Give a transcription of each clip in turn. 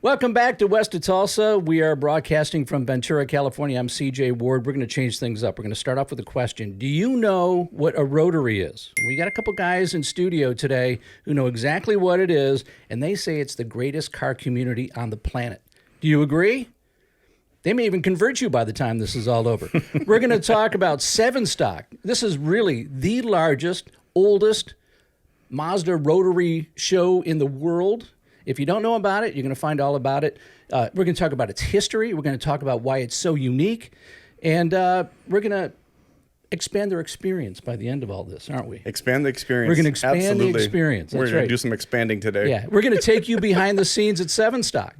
Welcome back to West of Tulsa. We are broadcasting from Ventura, California. I'm CJ Ward. We're going to change things up. We're going to start off with a question. Do you know what a Rotary is? We got a couple guys in studio today who know exactly what it is, and they say it's the greatest car community on the planet. Do you agree? They may even convert you by the time this is all over. We're going to talk about SevenStock. This is really the largest, oldest Mazda Rotary show in the world. If you don't know about it, you're going to find all about it. We're going to talk about its history. We're going to talk about why it's so unique. And we're going to expand their experience by the end of all this, aren't we? Expand the experience. We're going to expand Absolutely. the experience. That's We're going right. to do some expanding today. Yeah, we're going to take you behind the scenes at SevenStock.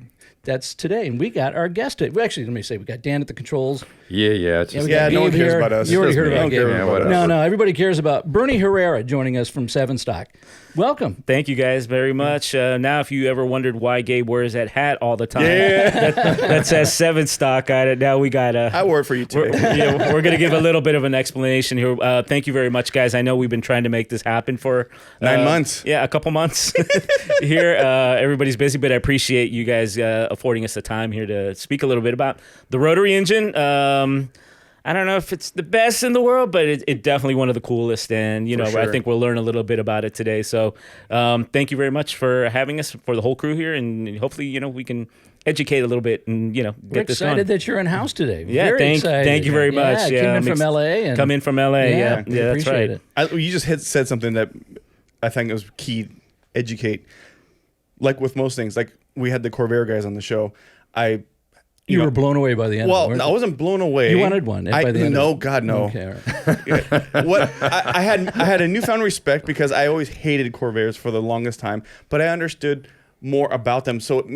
That's today. And we got our guest today. Well, actually, let me say, we got Dan at the controls. Yeah. It's we just, got no one Gabe cares here. about us. You already heard I about don't Gabe. care about us. No, everybody cares about Berny Herrera joining us from SevenStock. Welcome. Thank you guys very much. Now, if you ever wondered why Gabe wears that hat all the time, that says SevenStock on it. Now we got I wore it for you today. we're going to give a little bit of an explanation here. Thank you very much, guys. I know we've been trying to make this happen for 9 months. Yeah, a couple months here. Everybody's busy, but I appreciate you guys affording us the time here to speak a little bit about the Rotary engine. I don't know if it's the best in the world, but it's definitely one of the coolest. And, Sure. I think we'll learn a little bit about it today. So thank you very much for having us, for the whole crew here. And hopefully, we can educate a little bit and, get We're this excited going. that you're in house today. Yeah, Very excited. thank you very much. Yeah, came in from L.A. And Come in from L.A. Yeah, we that's appreciate right. it. You just said something that I think was key. Educate. Like with most things, like we had the Corvair guys on the show. You were blown away by the end. Well, of it, I wasn't blown away. You wanted one by the end. No, of it. God, no. Okay, all right. What I had a newfound respect because I always hated Corvairs for the longest time, but I understood more about them, so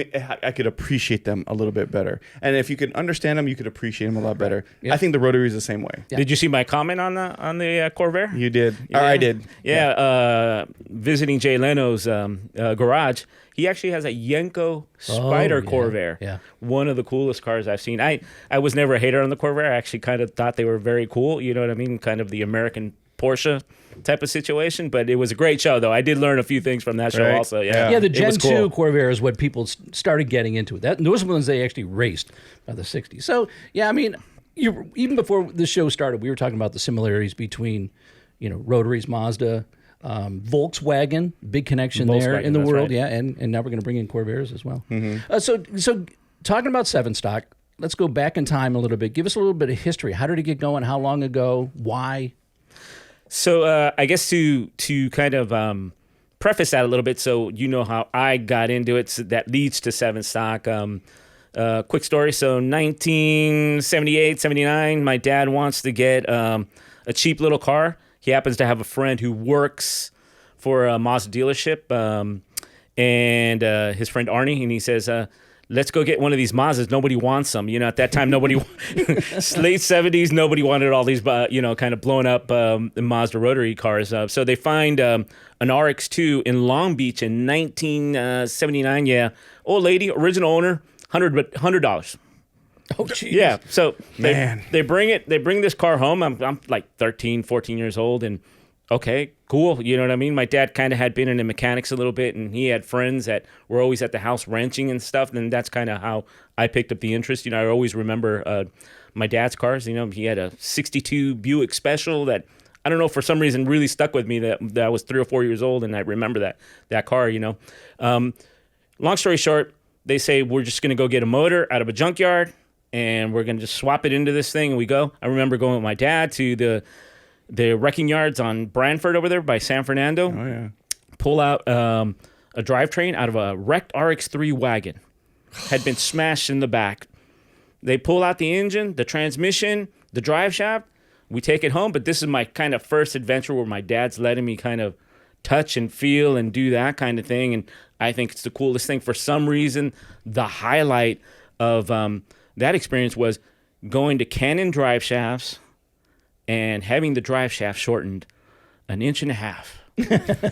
I could appreciate them a little bit better. And if you could understand them, you could appreciate them a lot better. Yeah. I think the Rotary is the same way. Yeah. Did you see my comment on the Corvair? You did. Yeah. Or I did. Yeah, visiting Jay Leno's garage, he actually has a Yenko Spider yeah, Corvair. yeah. One of the coolest cars I've seen. I was never a hater on the Corvair. I actually kind of thought they were very cool. You know what I mean? Kind of the American Porsche type of situation. But it was a great show, though. I did learn a few things from that show Right. also. Yeah. Yeah, the It Gen was 2 cool. Corvair is what people started getting into. Those were the ones they actually raced by the 60s. So, yeah, I mean, even before the show started, we were talking about the similarities between, Rotaries, Mazda, Volkswagen, big connection there Volkswagen, in the that's world. right. Yeah, and now we're going to bring in Corvairs as well. So talking about SevenStock, let's go back in time a little bit. Give us a little bit of history. How did it get going? How long ago? Why? So I guess to kind of preface that a little bit, so you know how I got into it, so that leads to SevenStock. Quick story. So 1978, 79, my dad wants to get a cheap little car. He happens to have a friend who works for a Mazda dealership, and his friend Arnie, and he says, let's go get one of these Mazdas. Nobody wants them. At that time, late 70s, nobody wanted all these, kind of blown up Mazda Rotary cars. So they find an RX-2 in Long Beach in 1979. Yeah, old lady, original owner, $100. Oh, geez. Yeah, so Man. they bring this car home. I'm like 13, 14 years old, and okay, cool. You know what I mean? My dad kind of had been into mechanics a little bit, and he had friends that were always at the house wrenching and stuff, and that's kind of how I picked up the interest. I always remember my dad's cars. He had a 62 Buick Special that, I don't know, for some reason really stuck with me, that I was 3 or 4 years old, and I remember that car, Long story short, they say, we're just going to go get a motor out of a junkyard, and we're going to just swap it into this thing, and we go. I remember going with my dad to the wrecking yards on Branford over there by San Fernando. Oh, yeah. Pull out a drivetrain out of a wrecked RX-3 wagon. Had been smashed in the back. They pull out the engine, the transmission, the drive shaft. We take it home, but this is my kind of first adventure where my dad's letting me kind of touch and feel and do that kind of thing, and I think it's the coolest thing. For some reason, the highlight of that experience was going to Canon drive shafts and having the drive shaft shortened 1.5 inches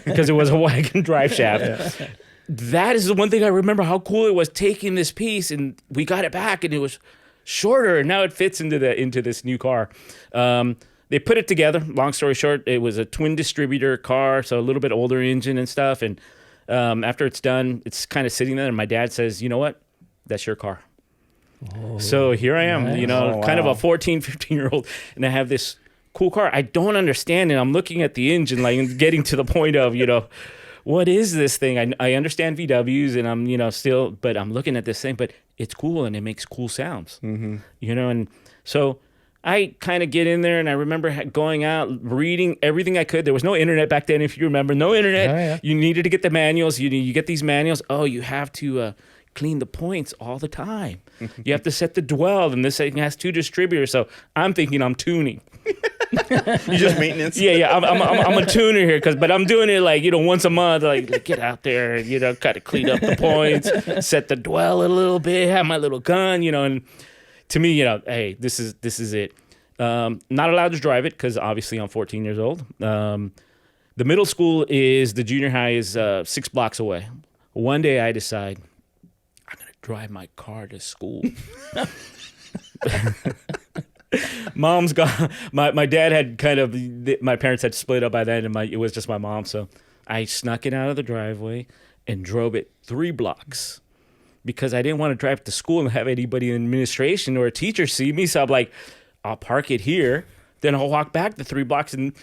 because it was a wagon drive shaft. Yeah. That is the one thing I remember, how cool it was taking this piece, and we got it back, and it was shorter, and now it fits into this new car. They put it together. Long story short, it was a twin distributor car, so a little bit older engine and stuff. And after it's done, it's kind of sitting there, and my dad says, "You know what? That's your car. So here I am, nice. kind of a 14, 15-year-old, and I have this cool car. I don't understand it. I'm looking at the engine, like, and getting to the point of, what is this thing? I understand VWs, and I'm, still, but I'm looking at this thing, but it's cool, and it makes cool sounds, and so I kind of get in there, and I remember going out, reading everything I could. There was no internet back then, if you remember. No internet. Oh, yeah. You needed to get the manuals. You get these manuals. Oh, you have to clean the points all the time. You have to set the dwell, and this thing has 2 distributors. So I'm thinking I'm tuning. You just maintenance. Yeah. I'm a tuner here, but I'm doing it like once a month. Like get out there, kind of clean up the points, set the dwell a little bit, have my little gun, and to me, hey, this is it. Not allowed to drive it because obviously I'm 14 years old. The middle school the junior high is 6 blocks away. One day I decide I'm gonna drive my car to school. Mom's gone. My dad had my parents had split up by then, and it was just my mom. So I snuck it out of the driveway and drove it 3 blocks because I didn't want to drive it to school and have anybody in administration or a teacher see me. So I'm like, I'll park it here, then I'll walk back the 3 blocks, and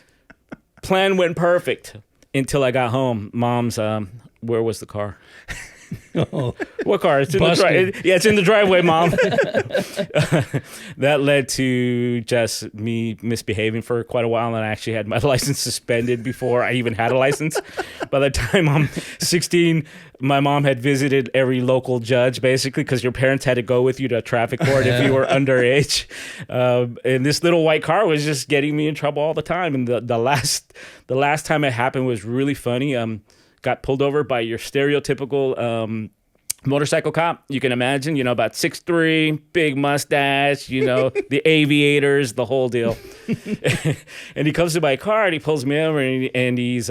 plan went perfect until I got home. Mom's, where was the car? Oh, what car? It's in the driveway. Yeah, it's in the driveway, Mom. That led to just me misbehaving for quite a while, and I actually had my license suspended before I even had a license. By the time I'm 16, my mom had visited every local judge, basically, because your parents had to go with you to a traffic court if you were underage. And this little white car was just getting me in trouble all the time. And the last time it happened was really funny. Got pulled over by your stereotypical motorcycle cop. You can imagine, about 6'3", big mustache, the aviators, the whole deal. And he comes to my car and he pulls me over and he's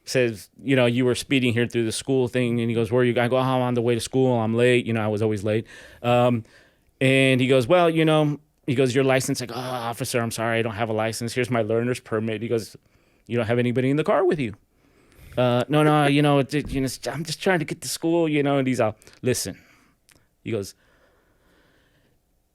says, you were speeding here through the school thing. And he goes, where are you? I go, I'm on the way to school. I'm late. I was always late. And he goes, well, he goes, your license. I go, officer, I'm sorry, I don't have a license. Here's my learner's permit. He goes, you don't have anybody in the car with you? No, I'm just trying to get to school, and he's all, listen. He goes,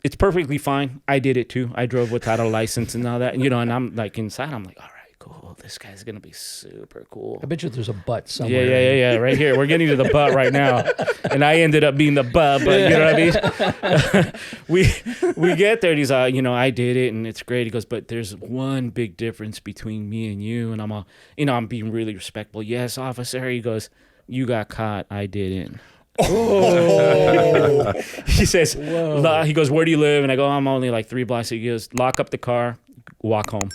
it's perfectly fine. I did it too. I drove without a license and all that, and I'm like inside, I'm like, all right, cool. This guy's going to be super cool. I bet you there's a butt somewhere. Yeah, right here. We're getting to the butt right now. And I ended up being the butt, but you know what I mean? We get there and he's like, I did it and it's great. He goes, but there's one big difference between me and you. And I'm all, I'm being really respectful. Yes, officer. He goes, you got caught. I didn't. Oh. He says, he goes, where do you live? And I go, I'm only like 3 blocks. He goes, lock up the car, walk home.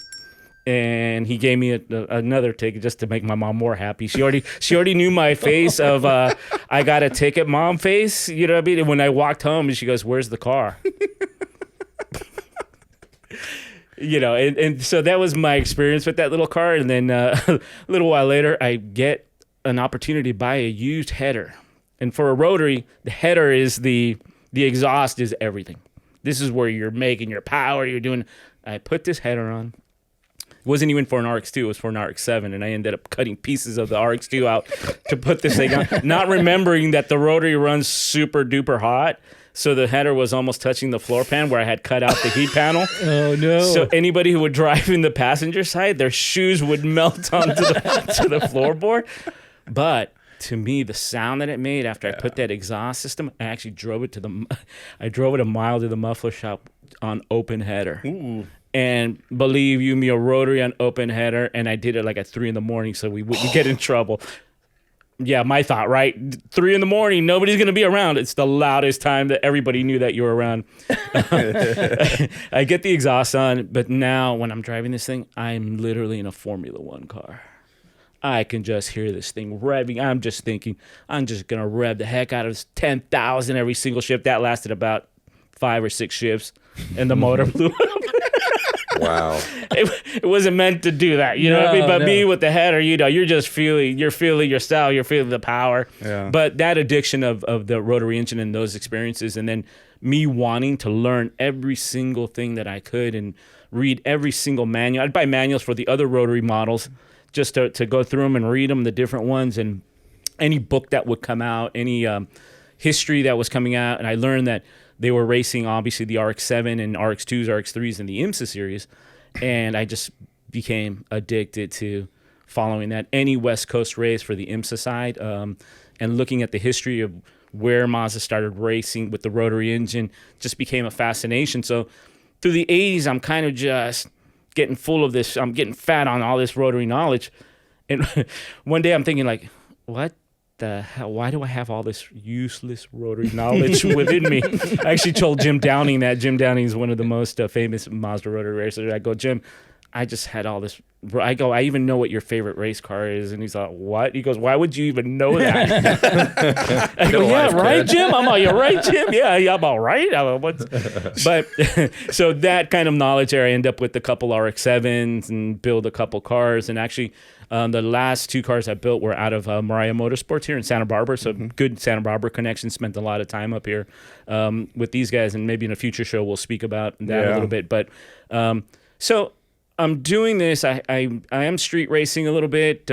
And he gave me another ticket just to make my mom more happy. She already knew my face of I got a ticket mom face. You know what I mean? And when I walked home, and she goes, "Where's the car?" And so that was my experience with that little car. And then a little while later, I get an opportunity to buy a used header. And for a Rotary, the header is the exhaust is everything. This is where you're making your power. You're doing. I put this header on. It wasn't even for an RX-2, it was for an RX-7, and I ended up cutting pieces of the RX-2 out to put this thing on, not remembering that the Rotary runs super duper hot, so the header was almost touching the floor pan where I had cut out the heat panel. Oh, no. So anybody who would drive in the passenger side, their shoes would melt onto the floorboard. But to me, the sound that it made after I put that exhaust system, I actually drove it a mile to the muffler shop on open header. Ooh. And believe you me, a Rotary on open header, and I did it like at 3 a.m, so we wouldn't get in trouble. Yeah, my thought, right? 3 a.m, nobody's gonna be around. It's the loudest time that everybody knew that you were around. I get the exhaust on, but now when I'm driving this thing, I'm literally in a Formula One car. I can just hear this thing revving. I'm just thinking, I'm just gonna rev the heck out of this 10,000 every single shift. That lasted about 5 or 6 shifts, and the motor blew up. Wow. It wasn't meant to do that, you know what I mean? But me with the header, you're just feeling your style, you're feeling the power. Yeah. But that addiction of the Rotary engine and those experiences, and then me wanting to learn every single thing that I could and read every single manual. I'd buy manuals for the other Rotary models just to go through them and read them, the different ones, and any book that would come out, any history that was coming out, and I learned that they were racing obviously the RX-7 and RX-2s, RX-3s in the IMSA series, and I just became addicted to following that any West Coast race for the IMSA side, and looking at the history of where Mazda started racing with the rotary engine just became a fascination. So through the 80s, I'm kind of just getting full of this. I'm getting fat on all this rotary knowledge. And one day I'm thinking like, what the hell? Why do I have all this useless rotary knowledge within me? I actually told Jim Downing that. Jim Downing is one of the most famous Mazda rotary racers. I go, Jim, I just had all this. I go, I even know what your favorite race car is. And he's like, what? He goes, why would you even know that? I go, yeah, right, Jim? I'm all, you're right, Jim? Yeah, I'm all right. But so that kind of knowledge there, I end up with a couple RX-7s and build a couple cars. And actually, the last 2 cars I built were out of Mariah Motorsports here in Santa Barbara. So good Santa Barbara connection. Spent a lot of time up here with these guys. And maybe in a future show, we'll speak about that a little bit. But so I'm doing this. I am street racing a little bit.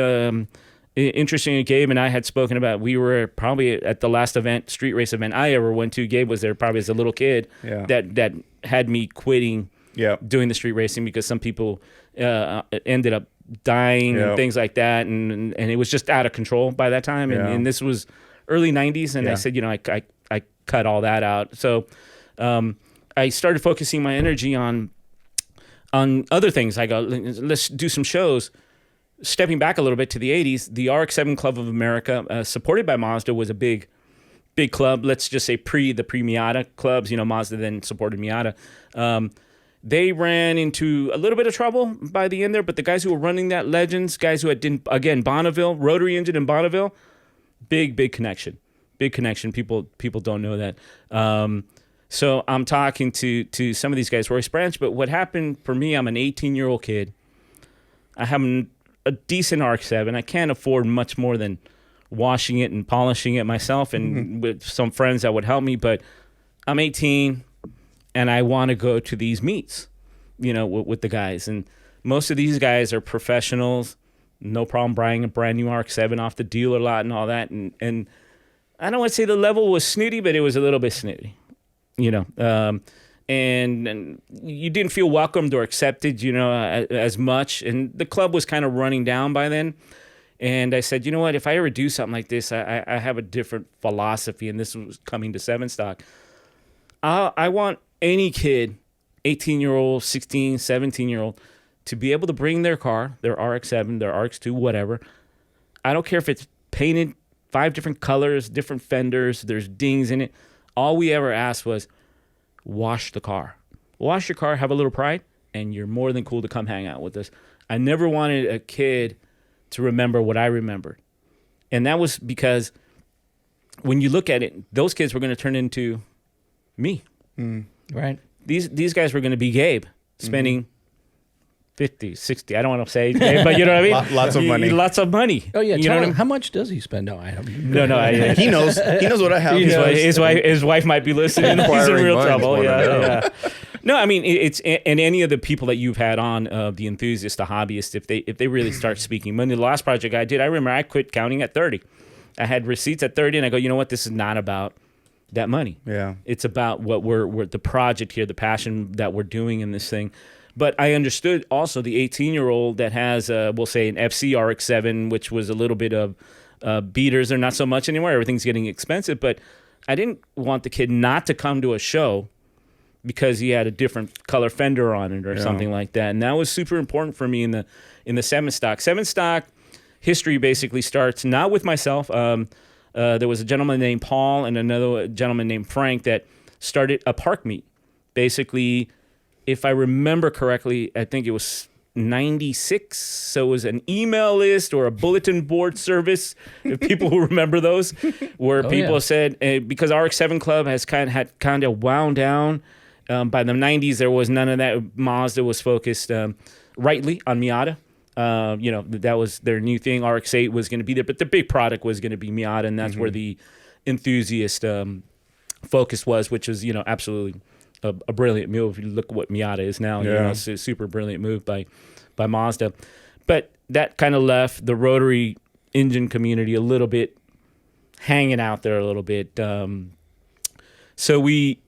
Interesting, Gabe and I had spoken about, we were probably at the last event, street race event I ever went to. Gabe was there probably as a little kid that had me quitting doing the street racing because some people ended up dying and things like that. And it was just out of control by that time. And this was early 90s. And I said, I cut all that out. So I started focusing my energy on other things. I go, let's do some shows. Stepping back a little bit to the 80s, the RX-7 Club of America, supported by Mazda, was a big club. Let's just say the pre-Miata clubs. Mazda then supported Miata. They ran into a little bit of trouble by the end there, but the guys who were running that, legends, guys who again, Bonneville, rotary engine in Bonneville, big connection. Big connection. People don't know that. So I'm talking to some of these guys, Royce Branch, but what happened for me, I'm an 18-year-old kid. I have a decent RX-7. I can't afford much more than washing it and polishing it myself and with some friends that would help me, but I'm 18 and I want to go to these meets, with the guys. And most of these guys are professionals, no problem buying a brand new RX-7 off the dealer lot and all that. And I don't want to say the level was snooty, but it was a little bit snooty. And you didn't feel welcomed or accepted, as much. And the club was kind of running down by then. And I said, you know what, if I ever do something like this, I have a different philosophy. And this was coming to SevenStock. I want any kid, 18-year-old, 16, 17-year-old, to be able to bring their car, their RX-7, their RX-2, whatever. I don't care if it's painted 5 different colors, different fenders, there's dings in it. All we ever asked was, wash the car. Wash your car, have a little pride, and you're more than cool to come hang out with us. I never wanted a kid to remember what I remembered. And that was because when you look at it, those kids were going to turn into me. Right. These guys were going to be Gabe, spending 50, 60, I don't want to say, but you know what I mean? Lots of money. Lots of money. Oh, yeah. You know what I mean? How much does he spend? No, I don't. No. He knows what I have. His wife might be listening. He's in real trouble. Yeah. No, I mean, it's and any of the people that you've had on, the enthusiasts, the hobbyists, if they really start speaking money. The last project I did, I remember I quit counting at 30. I had receipts at 30, and I go, you know what? This is not about that money. Yeah. It's about what we're the project here, the passion that we're doing in this thing. But I understood also the 18-year-old that has, we'll say, an FC RX-7, which was a little bit of beaters. They're not so much anymore. Everything's getting expensive. But I didn't want the kid not to come to a show because he had a different color fender on it or something like that. And that was super important for me in the SevenStock. SevenStock history basically starts not with myself. There was a gentleman named Paul and another gentleman named Frank that started a park meet. Basically, if I remember correctly, I think it was 96. So it was an email list or a bulletin board service, if people who remember those, where people said, because RX-7 Club has kind of wound down. By the 90s, there was none of that. Mazda was focused rightly on Miata. That was their new thing. RX-8 was going to be there, but the big product was going to be Miata, and that's where the enthusiast focus was, which was, absolutely a brilliant move. If you look at what Miata is now, it's a super brilliant move by Mazda. But that kind of left the rotary engine community a little bit hanging out there a little bit. So we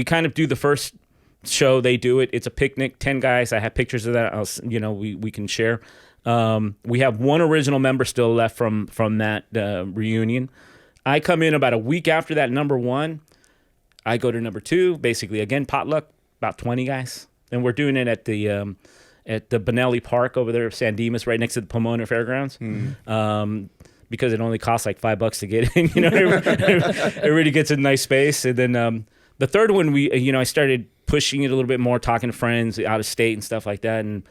kind of do the first show. They do it. It's a picnic, 10 guys. I have pictures of that. We can share. We have one original member still left from that reunion. I come in about a week after that number one. I go to number two, basically again potluck, about 20 guys, and we're doing it at the Benelli Park over there, San Dimas, right next to the Pomona Fairgrounds. Because it only costs like $5 to get in. It really gets a nice space. And then the third one, I started pushing it a little bit more, talking to friends out of state and stuff like that. And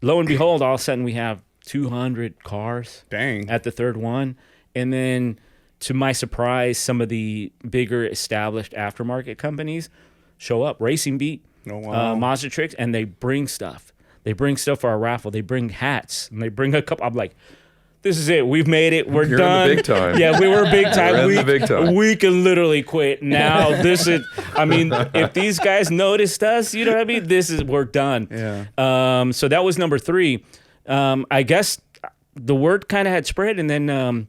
lo and behold, all of a sudden we have 200 cars. Dang. At the third one. And then to my surprise, some of the bigger established aftermarket companies show up. Racing Beat, Mazda Tricks, and they bring stuff. They bring stuff for our raffle. They bring hats, and they bring a couple. I'm like, this is it. We've made it. We're done. In the big time. Yeah, we were big time. We're in the big time. We can literally quit now. This is. I mean, if these guys noticed us, you know what I mean. We're done. Yeah. So that was number three. I guess the word kind of had spread, and then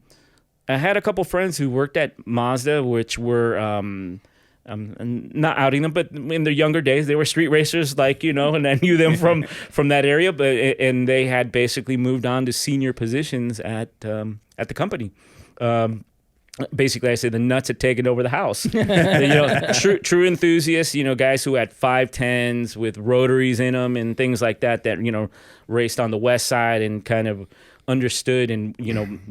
I had a couple friends who worked at Mazda, which were. I'm not outing them, but in their younger days, they were street racers, and I knew them from that area. And they had basically moved on to senior positions at the company. Basically, I say the nuts had taken over the house. True enthusiasts, guys who had 510s with rotaries in them and things like that raced on the west side and kind of understood and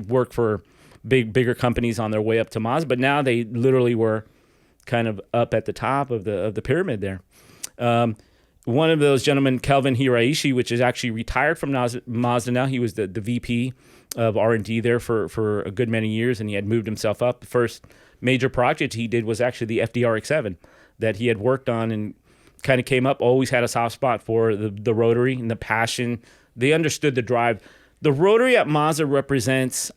worked for bigger companies on their way up to Mazda. But now they literally were kind of up at the top of the pyramid there. One of those gentlemen, Kelvin Hiraishi, which is actually retired from Mazda now. He was the VP of R&D there for a good many years, and he had moved himself up. The first major project he did was actually the FDRX7 that he had worked on and kind of came up, always had a soft spot for the Rotary and the passion. They understood the drive. The Rotary at Mazda represents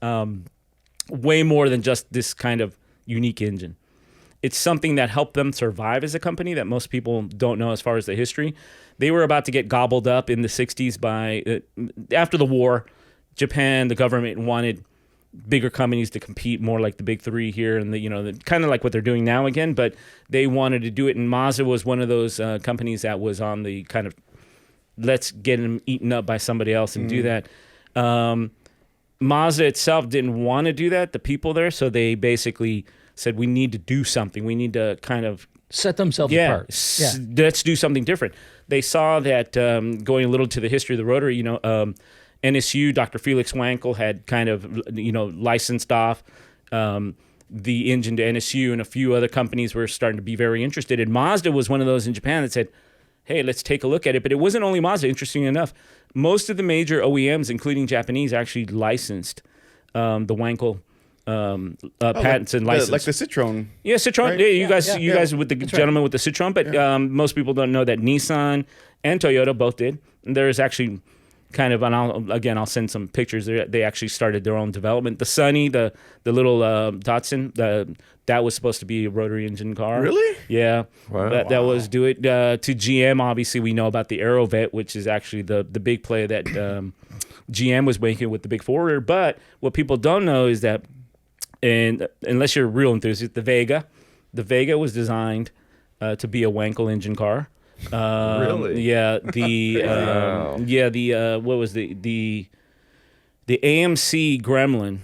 way more than just this kind of unique engine. It's something that helped them survive as a company that most people don't know as far as the history. They were about to get gobbled up in the 60s by, after the war, Japan, the government wanted bigger companies to compete more like the big three here and kind of like what they're doing now again, but they wanted to do it. And Mazda was one of those companies that was on the kind of, let's get them eaten up by somebody else and do that. Mazda itself didn't want to do that, the people there, so they basically said, we need to do something. We need to kind of set themselves apart. Let's do something different. They saw that going a little to the history of the Rotary, NSU, Dr. Felix Wankel had kind of, licensed off the engine to NSU, and a few other companies were starting to be very interested. And Mazda was one of those in Japan that said, hey, let's take a look at it. But it wasn't only Mazda, interestingly enough. Most of the major OEMs, including Japanese, actually licensed the Wankel patents and license. Like the Citroen. Yeah, Citroen. Right? Yeah, you guys with the gentleman with the Citroen, but most people don't know that Nissan and Toyota both did. And there's actually kind of, and I'll send some pictures. They actually started their own development. The Sunny, the little Datsun, that was supposed to be a rotary engine car. Really? Yeah. Wow. That was do it. To GM, obviously, we know about the Aerovet, which is actually the big play that GM was making with the big forwarder. But what people don't know is that, and unless you're a real enthusiast, the Vega was designed to be a Wankel engine car. Really? Yeah. What was the AMC Gremlin?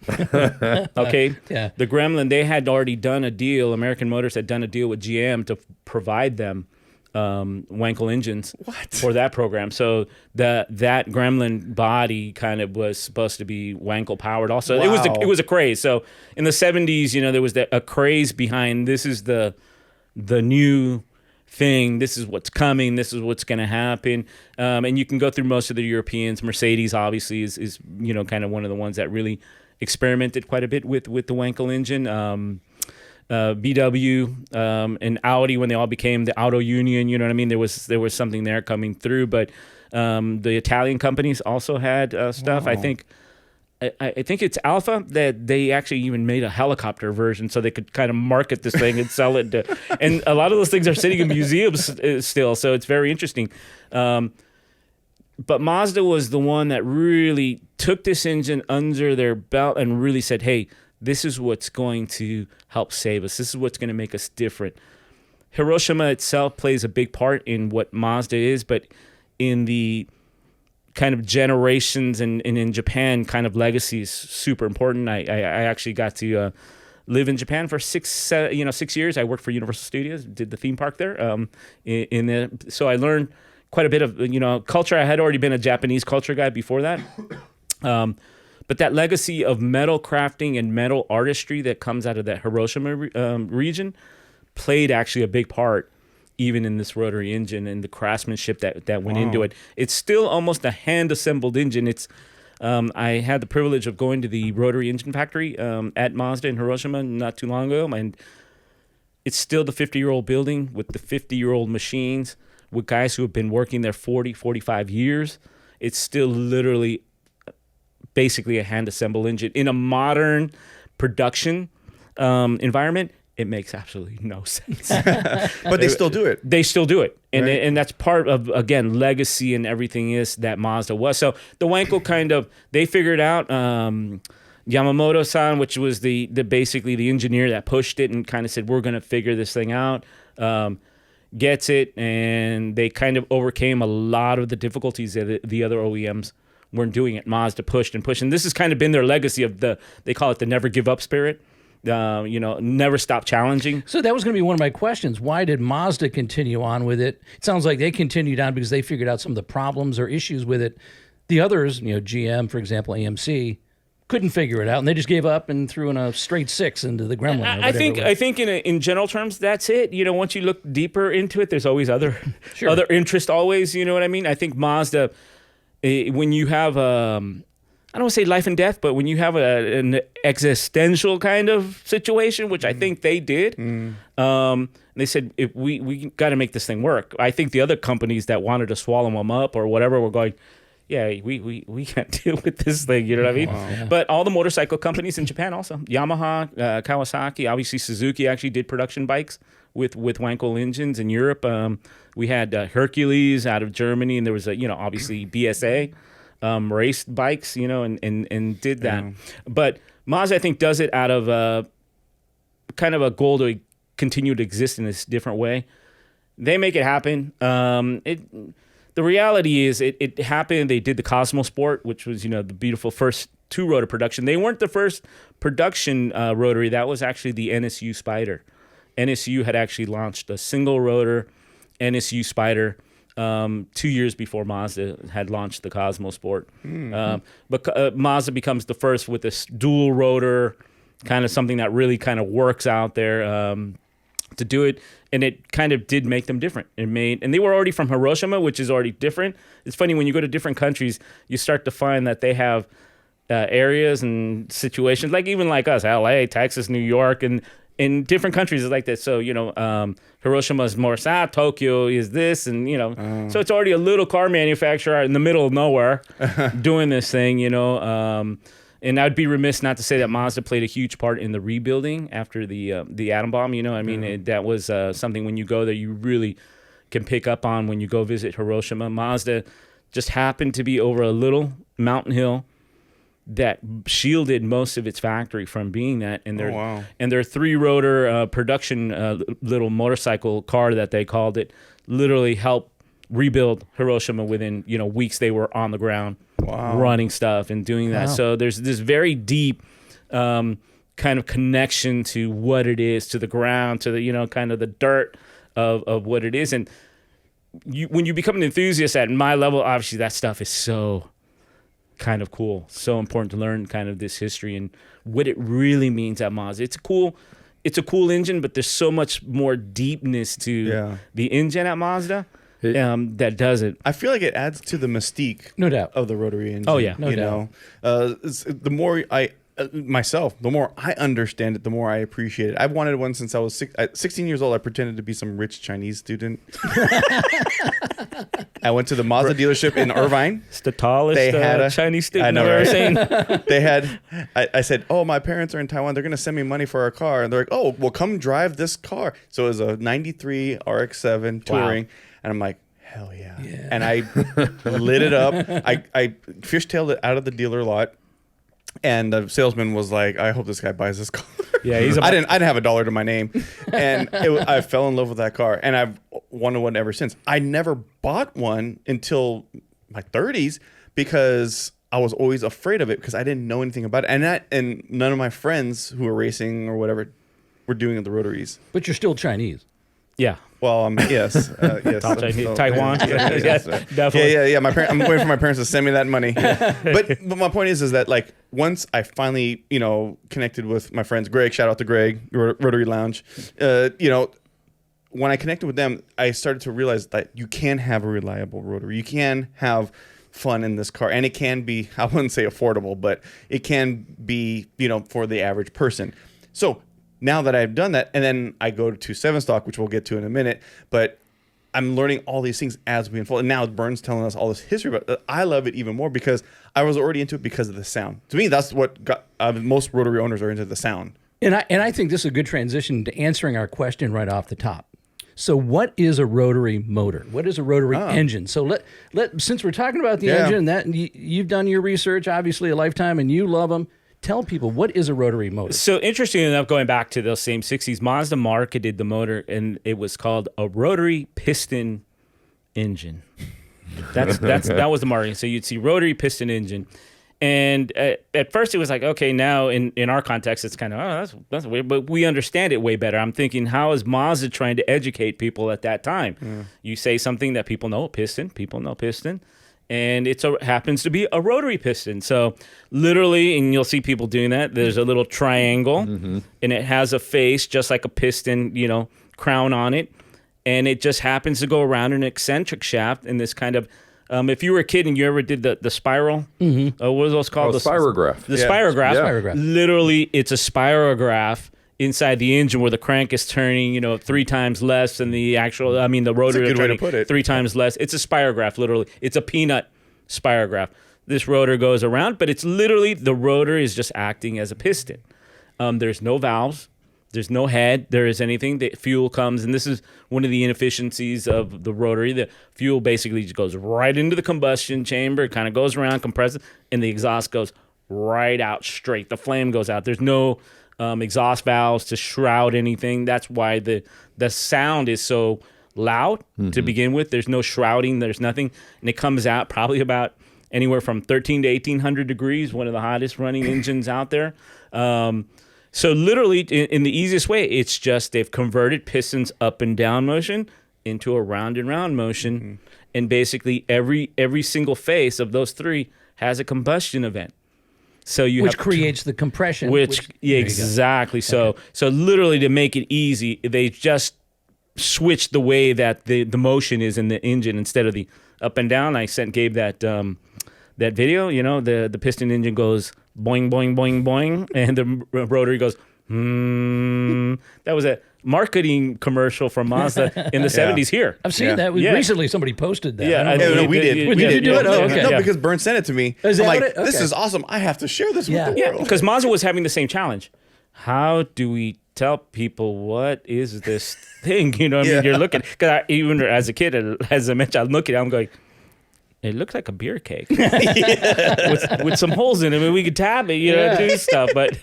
Okay. Yeah. The Gremlin, they had already done a deal. American Motors had done a deal with GM to provide them Wankel engines for that program. So that Gremlin body kind of was supposed to be Wankel powered. Also, Wow. it was a craze. So in the 70s, there was a craze behind this is the new thing. This is what's coming. This is what's going to happen. And you can go through most of the Europeans. Mercedes obviously is kind of one of the ones that really experimented quite a bit with the Wankel engine. VW and Audi, when they all became the Auto Union, you know what I mean? There was something there coming through, but the Italian companies also had stuff. Wow. I think it's Alpha that they actually even made a helicopter version so they could kind of market this thing and sell it. And a lot of those things are sitting in museums still, so it's very interesting. But Mazda was the one that really took this engine under their belt and really said, hey, this is what's going to help save us. This is what's going to make us different. Hiroshima itself plays a big part in what Mazda is, but in the kind of generations and in Japan, kind of legacy is super important. I actually got to live in Japan for 6 years. I worked for Universal Studios, did the theme park there. So I learned quite a bit of culture. I had already been a Japanese culture guy before that. But that legacy of metal crafting and metal artistry that comes out of that Hiroshima region played actually a big part even in this rotary engine and the craftsmanship that went into it. It's still almost a hand-assembled engine. It's I had the privilege of going to the rotary engine factory at Mazda in Hiroshima not too long ago, and it's still the 50-year-old building with the 50-year-old machines with guys who have been working there 40, 45 years. It's still literally basically a hand-assembled engine. In a modern production environment, it makes absolutely no sense. But they still do it. They still do it. And Right. and that's part of, again, legacy and everything is that Mazda was. So the Yenko kind of, they figured out Yamamoto-san, which was the basically the engineer that pushed it and kind of said, we're going to figure this thing out, gets it, and they kind of overcame a lot of the difficulties that the other OEMs weren't doing it. Mazda pushed and pushed. And this has kind of been their legacy of they call it the never give up spirit. Never stop challenging. So that was going to be one of my questions. Why did Mazda continue on with it? It sounds like they continued on because they figured out some of the problems or issues with it. The others, GM, for example, AMC, couldn't figure it out, and they just gave up and threw in a straight 6 into the Gremlin. I think in general terms, that's it. Once you look deeper into it, there's always other interest. Always, you know what I mean. I think Mazda, when you have I don't want to say life and death, but when you have an existential kind of situation, which I think they did, they said, if we got to make this thing work. I think the other companies that wanted to swallow them up or whatever were going, yeah, we can't deal with this thing, you know what I mean? Wow. Yeah. But all the motorcycle companies in Japan also, Yamaha, Kawasaki, obviously Suzuki actually did production bikes with Yenko engines in Europe. We had Hercules out of Germany, and there was obviously BSA. Raced bikes, and did that. Yeah. But Mazda, I think, does it out of kind of a goal to continue to exist in this different way. They make it happen. The reality is it happened. They did the Cosmo Sport, which was, the beautiful first 2-rotor production. They weren't the first production rotary. That was actually the NSU Spider. NSU had actually launched a single rotor NSU Spider 2 years before Mazda had launched the Cosmo Sport. But Mazda becomes the first with this dual rotor, kind of something that really kind of works out there to do it. And it kind of did make them different. And they were already from Hiroshima, which is already different. It's funny, when you go to different countries, you start to find that they have areas and situations, like even like us, LA, Texas, New York, and in different countries it's like that. So, Hiroshima is more south, Tokyo is this, and, so it's already a little car manufacturer in the middle of nowhere doing this thing, and I'd be remiss not to say that Mazda played a huge part in the rebuilding after the atom bomb, that was something when you go there, you really can pick up on when you go visit Hiroshima. Mazda just happened to be over a little mountain hill that shielded most of its factory from being that, and their 3-rotor production little motorcycle car that they called it literally helped rebuild Hiroshima within weeks. They were on the ground running stuff and doing that. So there's this very deep kind of connection to what it is, to the ground, to the kind of the dirt of what it is. And when you become an enthusiast at my level, obviously that stuff is so kind of cool, so important to learn kind of this history and what it really means at Mazda. It's a cool engine, but there's so much more deepness to the engine at Mazda that does it. I feel like it adds to the mystique, no doubt, of the rotary engine. Oh yeah, no doubt. The more the more I understand it, the more I appreciate it. I've wanted one since I was 16 years old. I pretended to be some rich Chinese student. I went to the Mazda dealership in Irvine. It's the tallest Chinese student I've ever seen. They had, I said, oh, my parents are in Taiwan. They're going to send me money for a car. And they're like, oh, well, come drive this car. So it was a 93 RX-7 Touring. Wow. And I'm like, hell yeah. And I lit it up. I fishtailed it out of the dealer lot. And the salesman was like, "I hope this guy buys this car." Yeah, I didn't have $1 to my name, and I fell in love with that car, and I've wanted one ever since. I never bought one until my 30s because I was always afraid of it because I didn't know anything about it, and none of my friends who were racing or whatever were doing the Rotaries. But you're still Chinese. Yeah. Well, yes, yes. Taiwan. Yes, Definitely. yeah. I'm waiting for my parents to send me that money. But my point is that like once I finally connected with my friends, Greg, shout out to Greg, Rotary Lounge. When I connected with them, I started to realize that you can have a reliable Rotary. You can have fun in this car, and it can be, I wouldn't say affordable, but it can be for the average person. So now that I've done that, and then I go to SevenStock, which we'll get to in a minute, but I'm learning all these things as we unfold. And now Bern's telling us all this history, but I love it even more because I was already into it because of the sound. To me, that's what got most Rotary owners are into, the sound. And I think this is a good transition to answering our question right off the top. So what is a rotary motor? What is a rotary engine? So since we're talking about the engine, that you've done your research, obviously a lifetime, and you love them. Tell people, what is a rotary motor? So interesting enough, going back to those same 60s, Mazda marketed the motor, and it was called a rotary piston engine. That was the marketing. So you'd see rotary piston engine. And at first it was like, okay, now in our context, it's kind of, that's weird, but we understand it way better. I'm thinking, how is Mazda trying to educate people at that time? Yeah. You say something that people know, people know piston. And it happens to be a rotary piston. So literally, and you'll see people doing that, there's a little triangle, and it has a face just like a piston, crown on it. And it just happens to go around an eccentric shaft in this kind of, if you were a kid and you ever did the spiral, what are those called? The spirograph. The spirograph. Yeah. Spirograph. Literally, it's a spirograph inside the engine where the crank is turning, 3 times less than the actual, the rotor is turning 3 times less. It's a spirograph, literally. It's a peanut spirograph. This rotor goes around, but it's literally, the rotor is just acting as a piston. There's no valves. There's no head. There is anything. The fuel comes, and this is one of the inefficiencies of the rotary. The fuel basically just goes right into the combustion chamber. It kind of goes around, compresses, and the exhaust goes right out straight. The flame goes out. There's no exhaust valves to shroud anything. That's why the sound is so loud to begin with. There's no shrouding. There's nothing. And it comes out probably about anywhere from 13 to 1,800 degrees, one of the hottest running engines out there. So literally, in the easiest way, it's just they've converted pistons up and down motion into a round and round motion. And basically every single face of those 3 has a combustion event. So which creates the compression. Exactly. So literally, to make it easy, they just switched the way that the motion is in the engine instead of the up and down. I sent Gabe that video. The piston engine goes boing boing boing boing, and the rotary goes. That was a marketing commercial from Mazda in the 70s here. I've seen that. Recently somebody posted that. Yeah, we did. Did you do it? Oh, okay. No, because Bern sent it to me. I'm like, this is awesome. I have to share this with the world. Because Mazda was having the same challenge. How do we tell people what is this thing? You're looking, because even as a kid, as I mentioned, I'm looking, I'm going, it looks like a beer keg with some holes in it. We could tap it, do stuff. But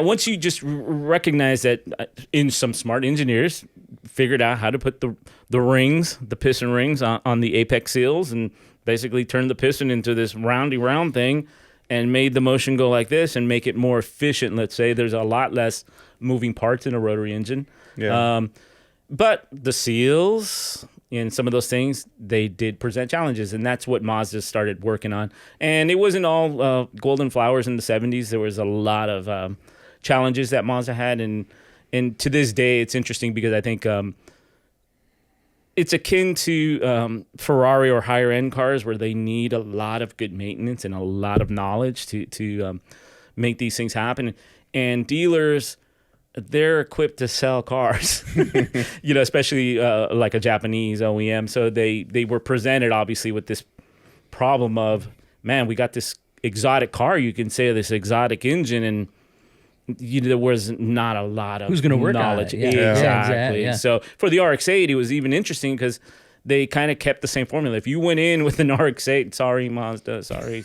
once you just recognize that, some smart engineers figured out how to put the rings, the piston rings on the apex seals, and basically turned the piston into this roundy round thing, and made the motion go like this and make it more efficient. Let's say there's a lot less moving parts in a rotary engine. But the seals and some of those things, they did present challenges, and that's what Mazda started working on. And it wasn't all golden flowers in the 70s. There was a lot of challenges that Mazda had, and to this day, it's interesting because I think it's akin to Ferrari or higher end cars, where they need a lot of good maintenance and a lot of knowledge to make these things happen. And dealers, they're equipped to sell cars, especially like a Japanese OEM. So they were presented obviously with this problem of, man, we got this exotic car, you can say, this exotic engine, and there was not a lot of who's going to work knowledge. on it. Exactly. Yeah. So for the RX-8, it was even interesting because they kind of kept the same formula. If you went in with an RX-8, sorry, Mazda, sorry.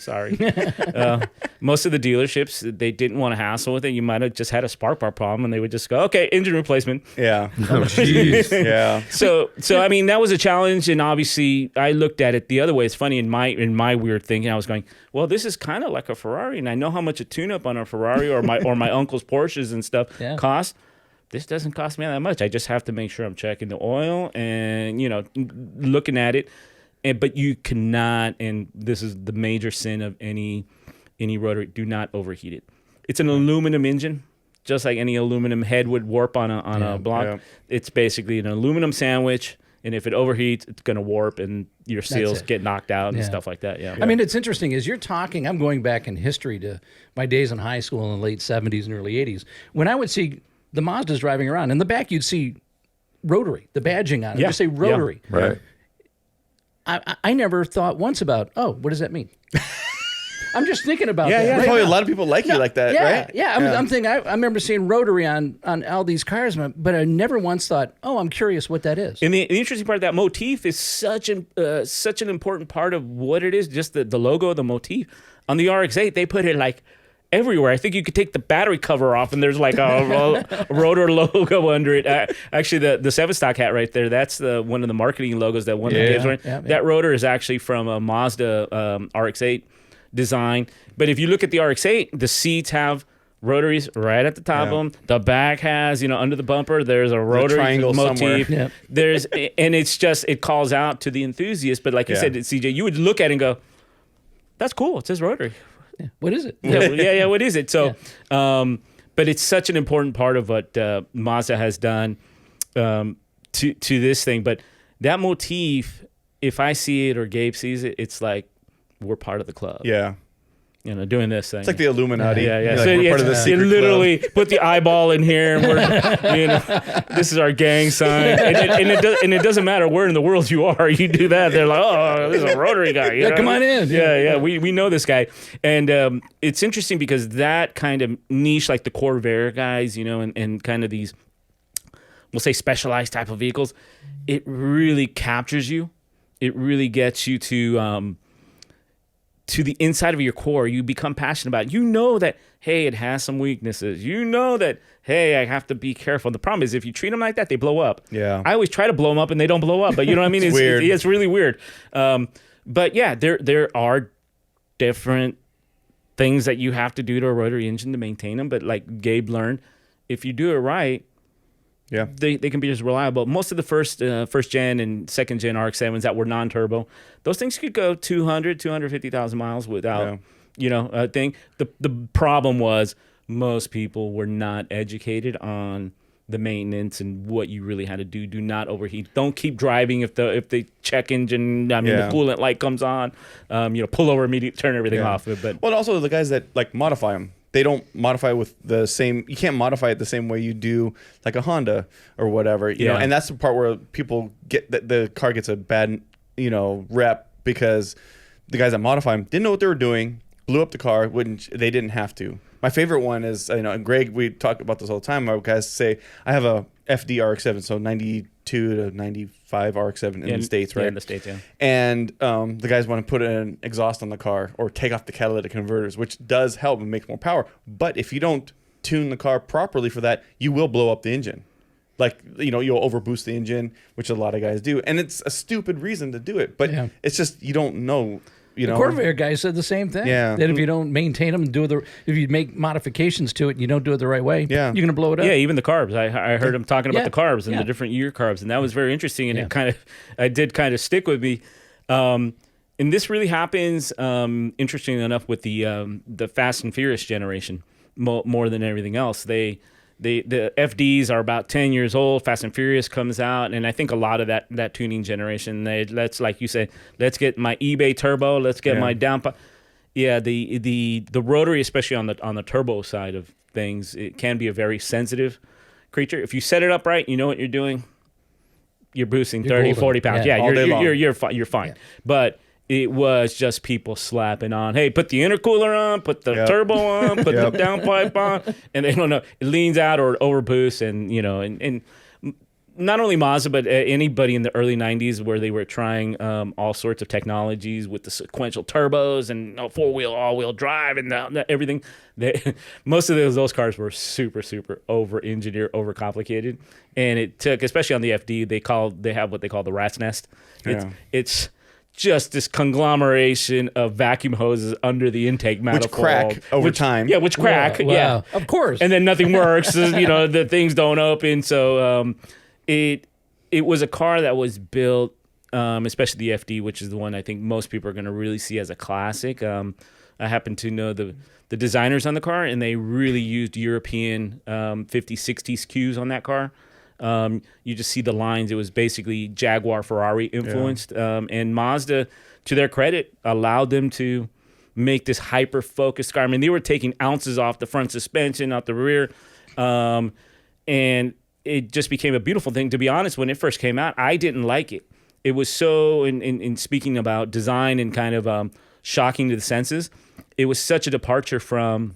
Most of the dealerships, they didn't want to hassle with it. You might have just had a spark bar problem, and they would just go, okay, engine replacement. Yeah. Oh, jeez. Yeah. So I mean, that was a challenge, and obviously, I looked at it the other way. It's funny, in my weird thinking, I was going, well, this is kind of like a Ferrari, and I know how much a tune-up on a Ferrari or my uncle's Porsches and stuff cost. This doesn't cost me that much. I just have to make sure I'm checking the oil and, looking at it. But you cannot, and this is the major sin of any rotary, do not overheat it. It's an aluminum engine, just like any aluminum head would warp on a block. Yeah. It's basically an aluminum sandwich, and if it overheats, it's going to warp, and your seals get knocked out and stuff like that. Yeah. I mean, it's interesting. As you're talking, I'm going back in history to my days in high school in the late 70s and early 80s, when I would see the Mazdas driving around. In the back, you'd see Rotary, the badging on it. Just say Rotary. Right. I never thought once about, what does that mean? I'm just thinking about that. Yeah, right probably now. a lot of people like you like that, right? Yeah, I'm thinking, I remember seeing Rotary on all these cars, but I never once thought, I'm curious what that is. And the interesting part of that motif is such an important part of what it is, just the logo of the motif. On the RX-8, they put it like everywhere. I think you could take the battery cover off and there's like a Rotor logo under it. Actually, the SevenStock hat right there, that's one of the marketing logos that one of the kids wearing. That Rotor is actually from a Mazda RX-8 design. But if you look at the RX-8, the seats have rotaries right at the top of them. The back has, under the bumper, there's a rotary triangle motif. somewhere. And it's just, it calls out to the enthusiast. But like you said, CJ, you would look at it and go, that's cool. It says Rotary. Yeah. What is it? Yeah. What is it? So, but it's such an important part of what Mazda has done to this thing. But that motif, if I see it or Gabe sees it, it's like we're part of the club. Yeah. Doing this thing. It's like the Illuminati. Yeah. Like we're part of the secret literally club. put the eyeball in here, and we're, this is our gang sign, and it doesn't matter where in the world you are. You do that, they're like, oh, this is a Rotary guy. Come on in. Yeah. We know this guy, and it's interesting because that kind of niche, like the Corvair guys, and kind of these, we'll say, specialized type of vehicles, it really captures you. It really gets you to the inside of your core. You become passionate about it. You know that, hey, it has some weaknesses. You know that, hey, I have to be careful. The problem is if you treat them like that, they blow up. Yeah. I always try to blow them up and they don't blow up, but you know what I mean? It's weird. It's really weird. But yeah, there are different things that you have to do to a rotary engine to maintain them. But like Gabe learned, if you do it right, they can be just reliable. Most of the first gen and second gen RX-7s that were non-turbo, those things could go 250,000 miles without, a thing. The problem was most people were not educated on the maintenance and what you really had to do. Do not overheat. Don't keep driving if the check engine, the coolant light comes on. Pull over immediately, turn everything off. But also the guys that like modify them. They don't modify with the same. You can't modify it the same way you do like a Honda or whatever. You know, and that's the part where people get the car gets a bad rep because the guys that modify them didn't know what they were doing, blew up the car when they didn't have to. My favorite one is and Greg, we talk about this all the time. My guys say I have a FD RX-7, so 92 to 95 RX-7 in the States, right? Yeah, in the States, yeah. And the guys want to put an exhaust on the car or take off the catalytic converters, which does help and makes more power. But if you don't tune the car properly for that, you will blow up the engine. Like, you'll overboost the engine, which a lot of guys do. And it's a stupid reason to do it. But it's just, you don't know. The Corvair guy said the same thing. Yeah. That if you don't maintain them, if you make modifications to it and you don't do it the right way, you're going to blow it up. Yeah, even the carbs. I heard him talking about the carbs and the different year carbs, and that was very interesting. And it did kind of stick with me. And this really happens, interestingly enough, with the Fast and Furious generation more than everything else. The FDs are about 10 years old. Fast and Furious comes out, and I think a lot of that tuning generation, let's, like you said, let's get my eBay turbo, let's get my downpipe. Yeah, the rotary, especially on the turbo side of things, it can be a very sensitive creature. If you set it up right, you know what you're doing. You're boosting 30, 40 pounds. Yeah, you're fine. Yeah. But it was just people slapping on, hey, put the intercooler on, put the turbo on, put the downpipe on, and they don't know. It leans out or it overboosts, and not only Mazda, but anybody in the early 90s where they were trying all sorts of technologies with the sequential turbos and four-wheel, all-wheel drive and everything. Most of those cars were super, super over-engineered, over-complicated. And it took, especially on the FD, they have what they call the rat's nest. It's just this conglomeration of vacuum hoses under the intake manifold. Which crack over time. Yeah, which crack. Wow. Yeah. Of course. And then nothing works. The things don't open. So it was a car that was built, especially the FD, which is the one I think most people are going to really see as a classic. I happen to know the designers on the car, and they really used European 50s, 60s cues on that car. You just see the lines. It was basically Jaguar, Ferrari influenced. And Mazda, to their credit, allowed them to make this hyper-focused car. I mean, they were taking ounces off the front suspension, off the rear. And it just became a beautiful thing. To be honest, when it first came out, I didn't like it. It was so, in speaking about design and kind of shocking to the senses, it was such a departure from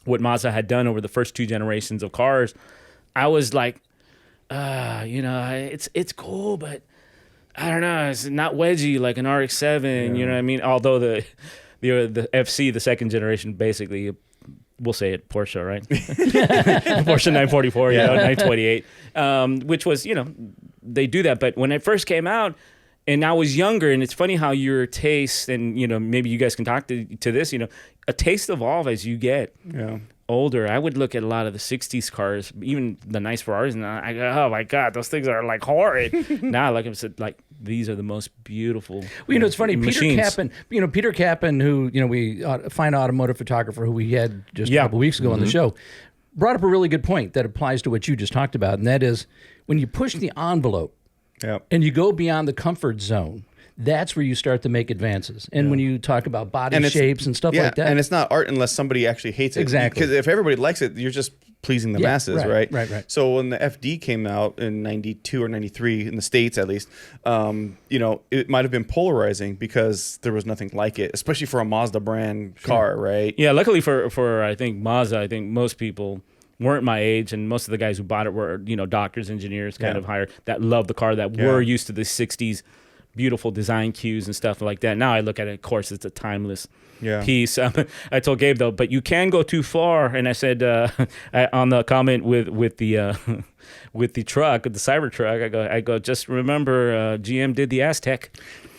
what Mazda had done over the first two generations of cars. I was like, it's cool, but I don't know. It's not wedgy like an RX-7. You know what I mean? Although the FC, the second generation, basically, we'll say it, Porsche, right? Porsche 944, 928, which was, they do that. But when it first came out, and I was younger, and it's funny how your taste, and maybe you guys can talk to this, a taste evolve as you get older. I would look at a lot of the 60s cars, even the nice Ferraris, and I go, oh my God, those things are like horrid. Now, like I said, like these are the most beautiful it's funny. machines. Peter Kappen, who, we fine automotive photographer who we had just a couple weeks ago on the show, brought up a really good point that applies to what you just talked about. And that is when you push the envelope and you go beyond the comfort zone, that's where you start to make advances. And when you talk about body shapes and stuff like that. And it's not art unless somebody actually hates it. Exactly. Because if everybody likes it, you're just pleasing the masses, right? Right. So when the FD came out in 92 or 93, in the States at least, it might have been polarizing because there was nothing like it, especially for a Mazda brand car, right? Yeah, luckily for I think Mazda, I think most people weren't my age, and most of the guys who bought it were, doctors, engineers, kind of hired, that loved the car, that were used to the 60s beautiful design cues and stuff like that. Now I look at it, of course, it's a timeless piece. I told Gabe though, but you can go too far. And I said on the comment with the with the truck, with the Cybertruck, I go, just remember GM did the Aztec.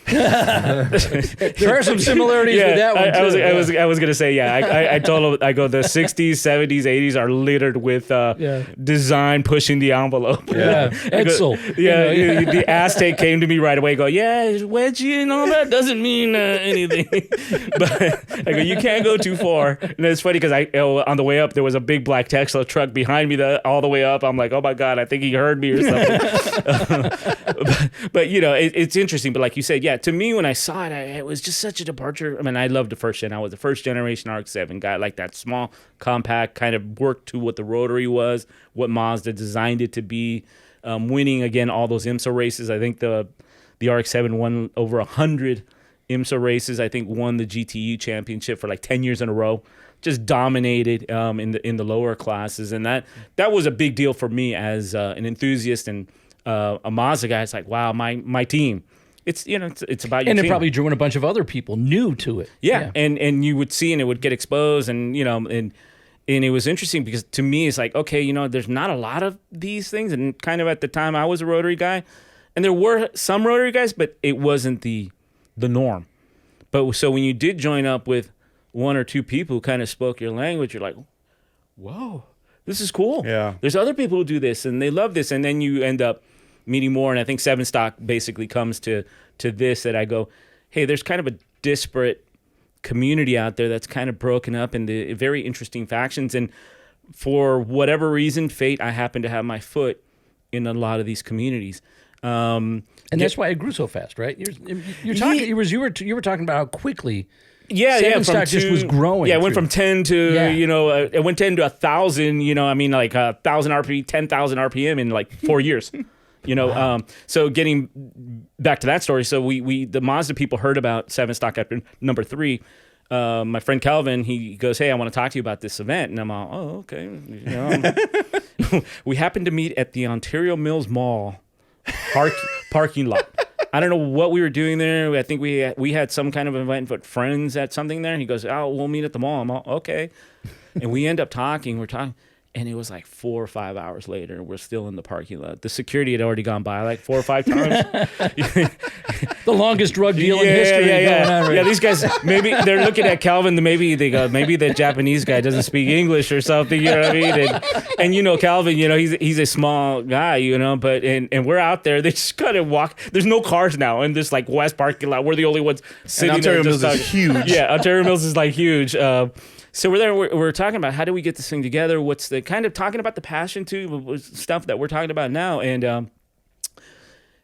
There are some similarities with that one too. I was gonna say I told him, I go, the 60s, 70s, 80s are littered with design pushing the envelope. Edsel. The Aztec came to me right away. Go, it's wedgy and all that doesn't mean anything. But I go, you can't go too far. And it's funny because on the way up there was a big black Tesla truck behind me all the way up. I'm like, oh my God, I think he heard me or something. but it's interesting. But like you said, to me, when I saw it, it was just such a departure. I mean, I loved the first gen. I was the first generation RX-7 guy, like that small, compact, kind of worked to what the Rotary was, what Mazda designed it to be, winning, again, all those IMSA races. I think the RX-7 won over 100 IMSA races. I think won the GTU championship for like 10 years in a row. Just dominated in the lower classes. And that was a big deal for me as an enthusiast and a Mazda guy. It's like, wow, my team. It's it's about your and team. it probably drew in a bunch of other people new to it. And you would see, and it would get exposed, and and it was interesting because to me it's like, okay, there's not a lot of these things, and kind of at the time I was a Rotary guy, and there were some Rotary guys, but it wasn't the norm. But so when you did join up with one or two people who kind of spoke your language, you're like, whoa, this is cool. Yeah, there's other people who do this and they love this, and then you end up meeting more. And I think SevenStock basically comes to this, that I go, hey, there's kind of a disparate community out there that's kind of broken up into very interesting factions. And for whatever reason, fate, I happen to have my foot in a lot of these communities. And that's why it grew so fast, right? You're talking. You were talking about how quickly. SevenStock just was growing. Yeah, it went from 10 to it went 10 to 1,000. I mean, like 1,000 RPM, 10,000 RPM in like 4 years. Wow. So getting back to that story, so we the Mazda people heard about SevenStock after number 3. My friend Calvin, he goes, hey, I want to talk to you about this event. And I'm all, oh, okay. we happened to meet at the Ontario Mills Mall parking lot. I don't know what we were doing there. I think we had some kind of event with friends at something there. He goes, "Oh, we'll meet at the mall." I'm all, okay. And we end up talking. We're talking. And it was like 4 or 5 hours later. We're still in the parking lot. The security had already gone by like 4 or 5 times. The longest drug deal in history. Going on right yeah, these guys, maybe they're looking at Calvin. Maybe they go, maybe the Japanese guy doesn't speak English or something. You know what I mean? And you know, Calvin, you know, he's a small guy, you know, but and we're out there. They just kind of walk. There's no cars now in this like West parking lot. We're the only ones sitting and there. Ontario Mills is huge. Yeah, Ontario Mills is like huge. So we're there. We're talking about how do we get this thing together? What's the kind of talking about the passion too, stuff that we're talking about now. And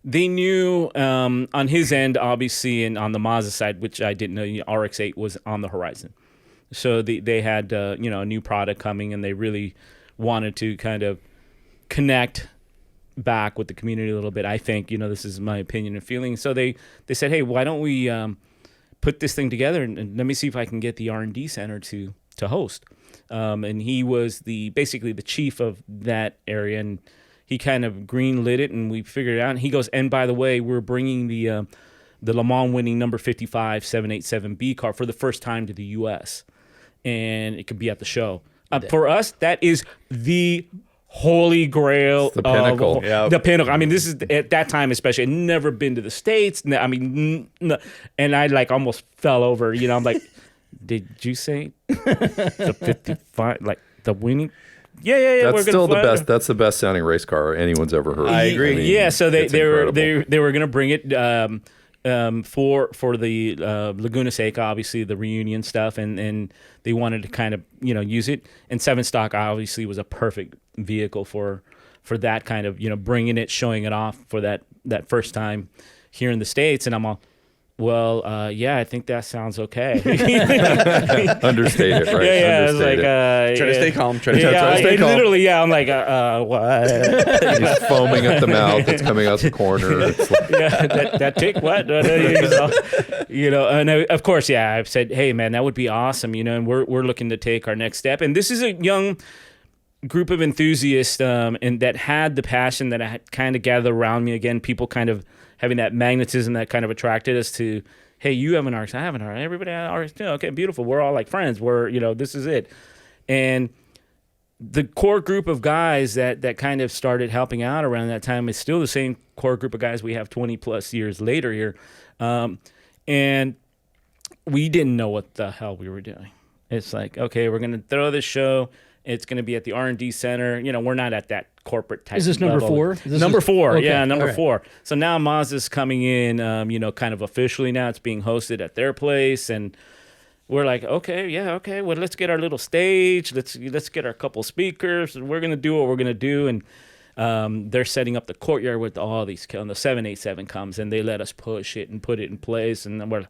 they knew on his end, obviously, and on the Mazda side, which I didn't know, RX-8 was on the horizon. So they had a new product coming, and they really wanted to kind of connect back with the community a little bit. I think this is my opinion and feeling. So they said, hey, why don't we put this thing together and let me see if I can get the R&D center to host. And he was basically the chief of that area, and he kind of green-lit it, and we figured it out. And he goes, and by the way, we're bringing the Le Mans winning number 55 787B car for the first time to the U.S., and it could be at the show. For us, that is the holy grail. It's the pinnacle. The pinnacle. I mean, this is at that time especially. I'd never been to the States. I mean, and I like almost fell over. I'm like, did you say the 55? Like the winning? Yeah. That's still the best. That's the best sounding race car anyone's ever heard. I agree. I mean, yeah. So they were incredible. going to bring it for the Laguna Seca, obviously the reunion stuff, and they wanted to kind of use it. And SevenStock obviously was a perfect vehicle for that kind of bringing it, showing it off for that first time here in the States. And I'm all, well, yeah, I think that sounds okay. Understate it, right? Yeah, it's like Try to stay calm. Try to stay calm. Literally, yeah. I'm like, what? He's foaming at the mouth. It's coming out the corner. It's like, Yeah, that tick, what? And of course, yeah, I've said, hey, man, that would be awesome, and we're looking to take our next step. And this is a young group of enthusiasts and that had the passion that I had kind of gathered around me. Again, people kind of having that magnetism that kind of attracted us to, hey, you have an RX, I have an RX, everybody has an RX too. Okay, beautiful. We're all like friends. This is it. And the core group of guys that kind of started helping out around that time is still the same core group of guys we have 20 plus years later here. And we didn't know what the hell we were doing. It's like, okay, we're going to throw this show. It's going to be at the R&D center. We're not at that corporate type. Is this number level. 4? Number 4, okay. yeah, number Right. 4. So now Mazda's coming in, kind of officially now. It's being hosted at their place, and we're like, okay. Well, let's get our little stage. Let's get our couple speakers. And we're going to do what we're going to do. And they're setting up the courtyard with all these. And the 787 comes, and they let us push it and put it in place. And then we're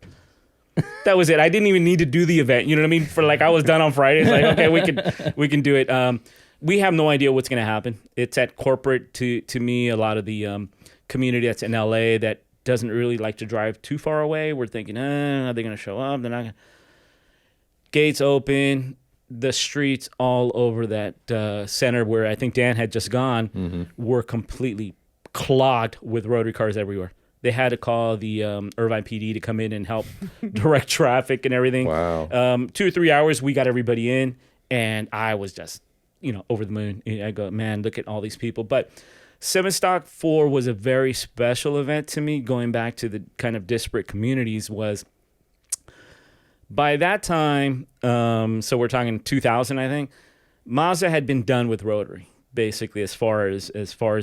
that was it. I didn't even need to do the event. You know what I mean? For like I was done on Friday. It's like, okay, we can do it. We have no idea what's going to happen. It's at corporate to me. A lot of the community that's in LA that doesn't really like to drive too far away. We're thinking, are they going to show up? They're not. Gates open. The streets all over that center where I think Dan had just gone were completely clogged with Rotary cars everywhere. They had to call the Irvine PD to come in and help direct traffic and everything. wow. 2 or 3 hours, we got everybody in, and I was just, over the moon. I go, man, look at all these people. But SevenStock 4 was a very special event to me, going back to the kind of disparate communities was by that time, so we're talking 2000, I think, Mazda had been done with Rotary, basically, as far as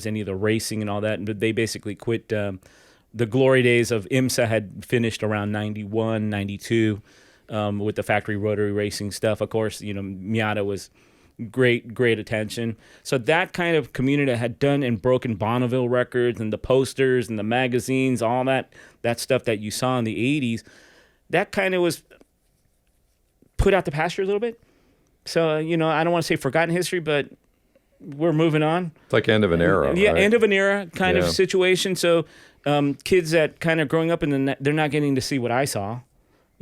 any of the racing and all that. But they basically quit. The glory days of IMSA had finished around 91, 92 with the factory Rotary racing stuff. Of course, Miata was great attention. So that kind of community that had done and broken Bonneville records and the posters and the magazines, all that stuff that you saw in the 80s, that kind of was put out the pasture a little bit. So, I don't want to say forgotten history, but we're moving on. It's like end of an era. Yeah, right? end of an era kind of Yeah. situation. So kids that kind of growing up they're not getting to see what I saw.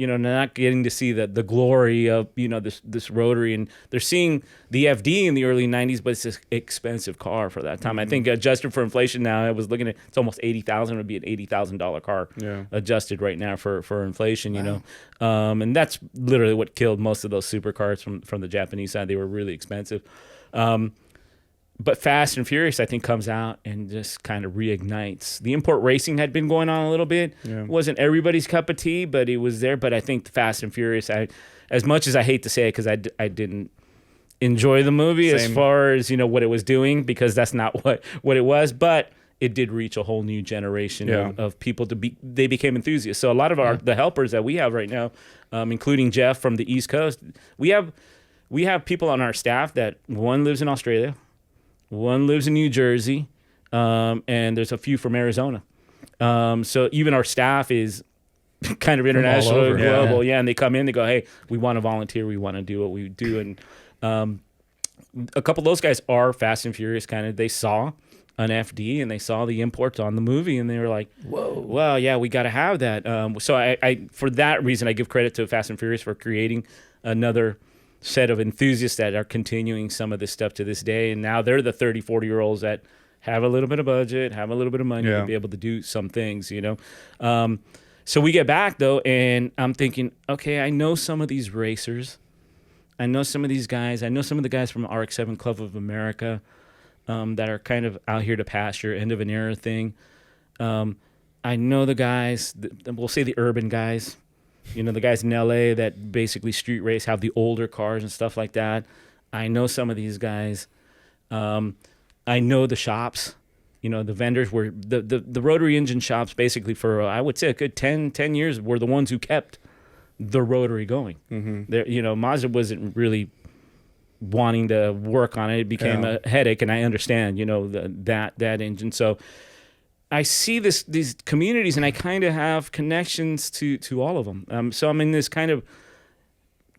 not getting to see the glory of, this Rotary. And they're seeing the FD in the early 90s, but it's this expensive car for that time. I think adjusted for inflation now, I was looking at, it's almost $80,000. It would be an $80,000 car adjusted right now for inflation, and that's literally what killed most of those supercars from the Japanese side. They were really expensive. But Fast and Furious, I think, comes out and just kind of reignites. The import racing had been going on a little bit. Yeah. It wasn't everybody's cup of tea, but it was there. But I think the Fast and Furious, as much as I hate to say it, because I didn't enjoy the movie as far as, what it was doing, because that's not what it was. But it did reach a whole new generation of people they became enthusiasts. So a lot of the helpers that we have right now, including Jeff from the East Coast, we have people on our staff that one lives in Australia, one lives in New Jersey, and there's a few from Arizona. So even our staff is kind of international, global. Yeah, and they come in, they go, hey, we want to volunteer. We want to do what we do. And a couple of those guys are Fast and Furious kind of. They saw an FD and they saw the imports on the movie, and they were like, whoa, well, yeah, we got to have that. So I for that reason, I give credit to Fast and Furious for creating another set of enthusiasts that are continuing some of this stuff to this day. And now they're the 30, 40-year-olds that have a little bit of budget, have a little bit of money to be able to do some things, So we get back, though, and I'm thinking, okay, I know some of these racers. I know some of these guys. I know some of the guys from RX-7 Club of America that are kind of out here to pasture, end of an era thing. I know the guys, we'll say the urban guys, the guys in LA that basically street race, have the older cars and stuff like that. I know some of these guys. I know the shops, the vendors were the Rotary engine shops basically for, I would say, a good 10 years were the ones who kept the Rotary going. Mm-hmm. Mazda wasn't really wanting to work on it. It became a headache, and I understand, that engine. So I see these communities, and I kind of have connections to all of them. So I'm in this kind of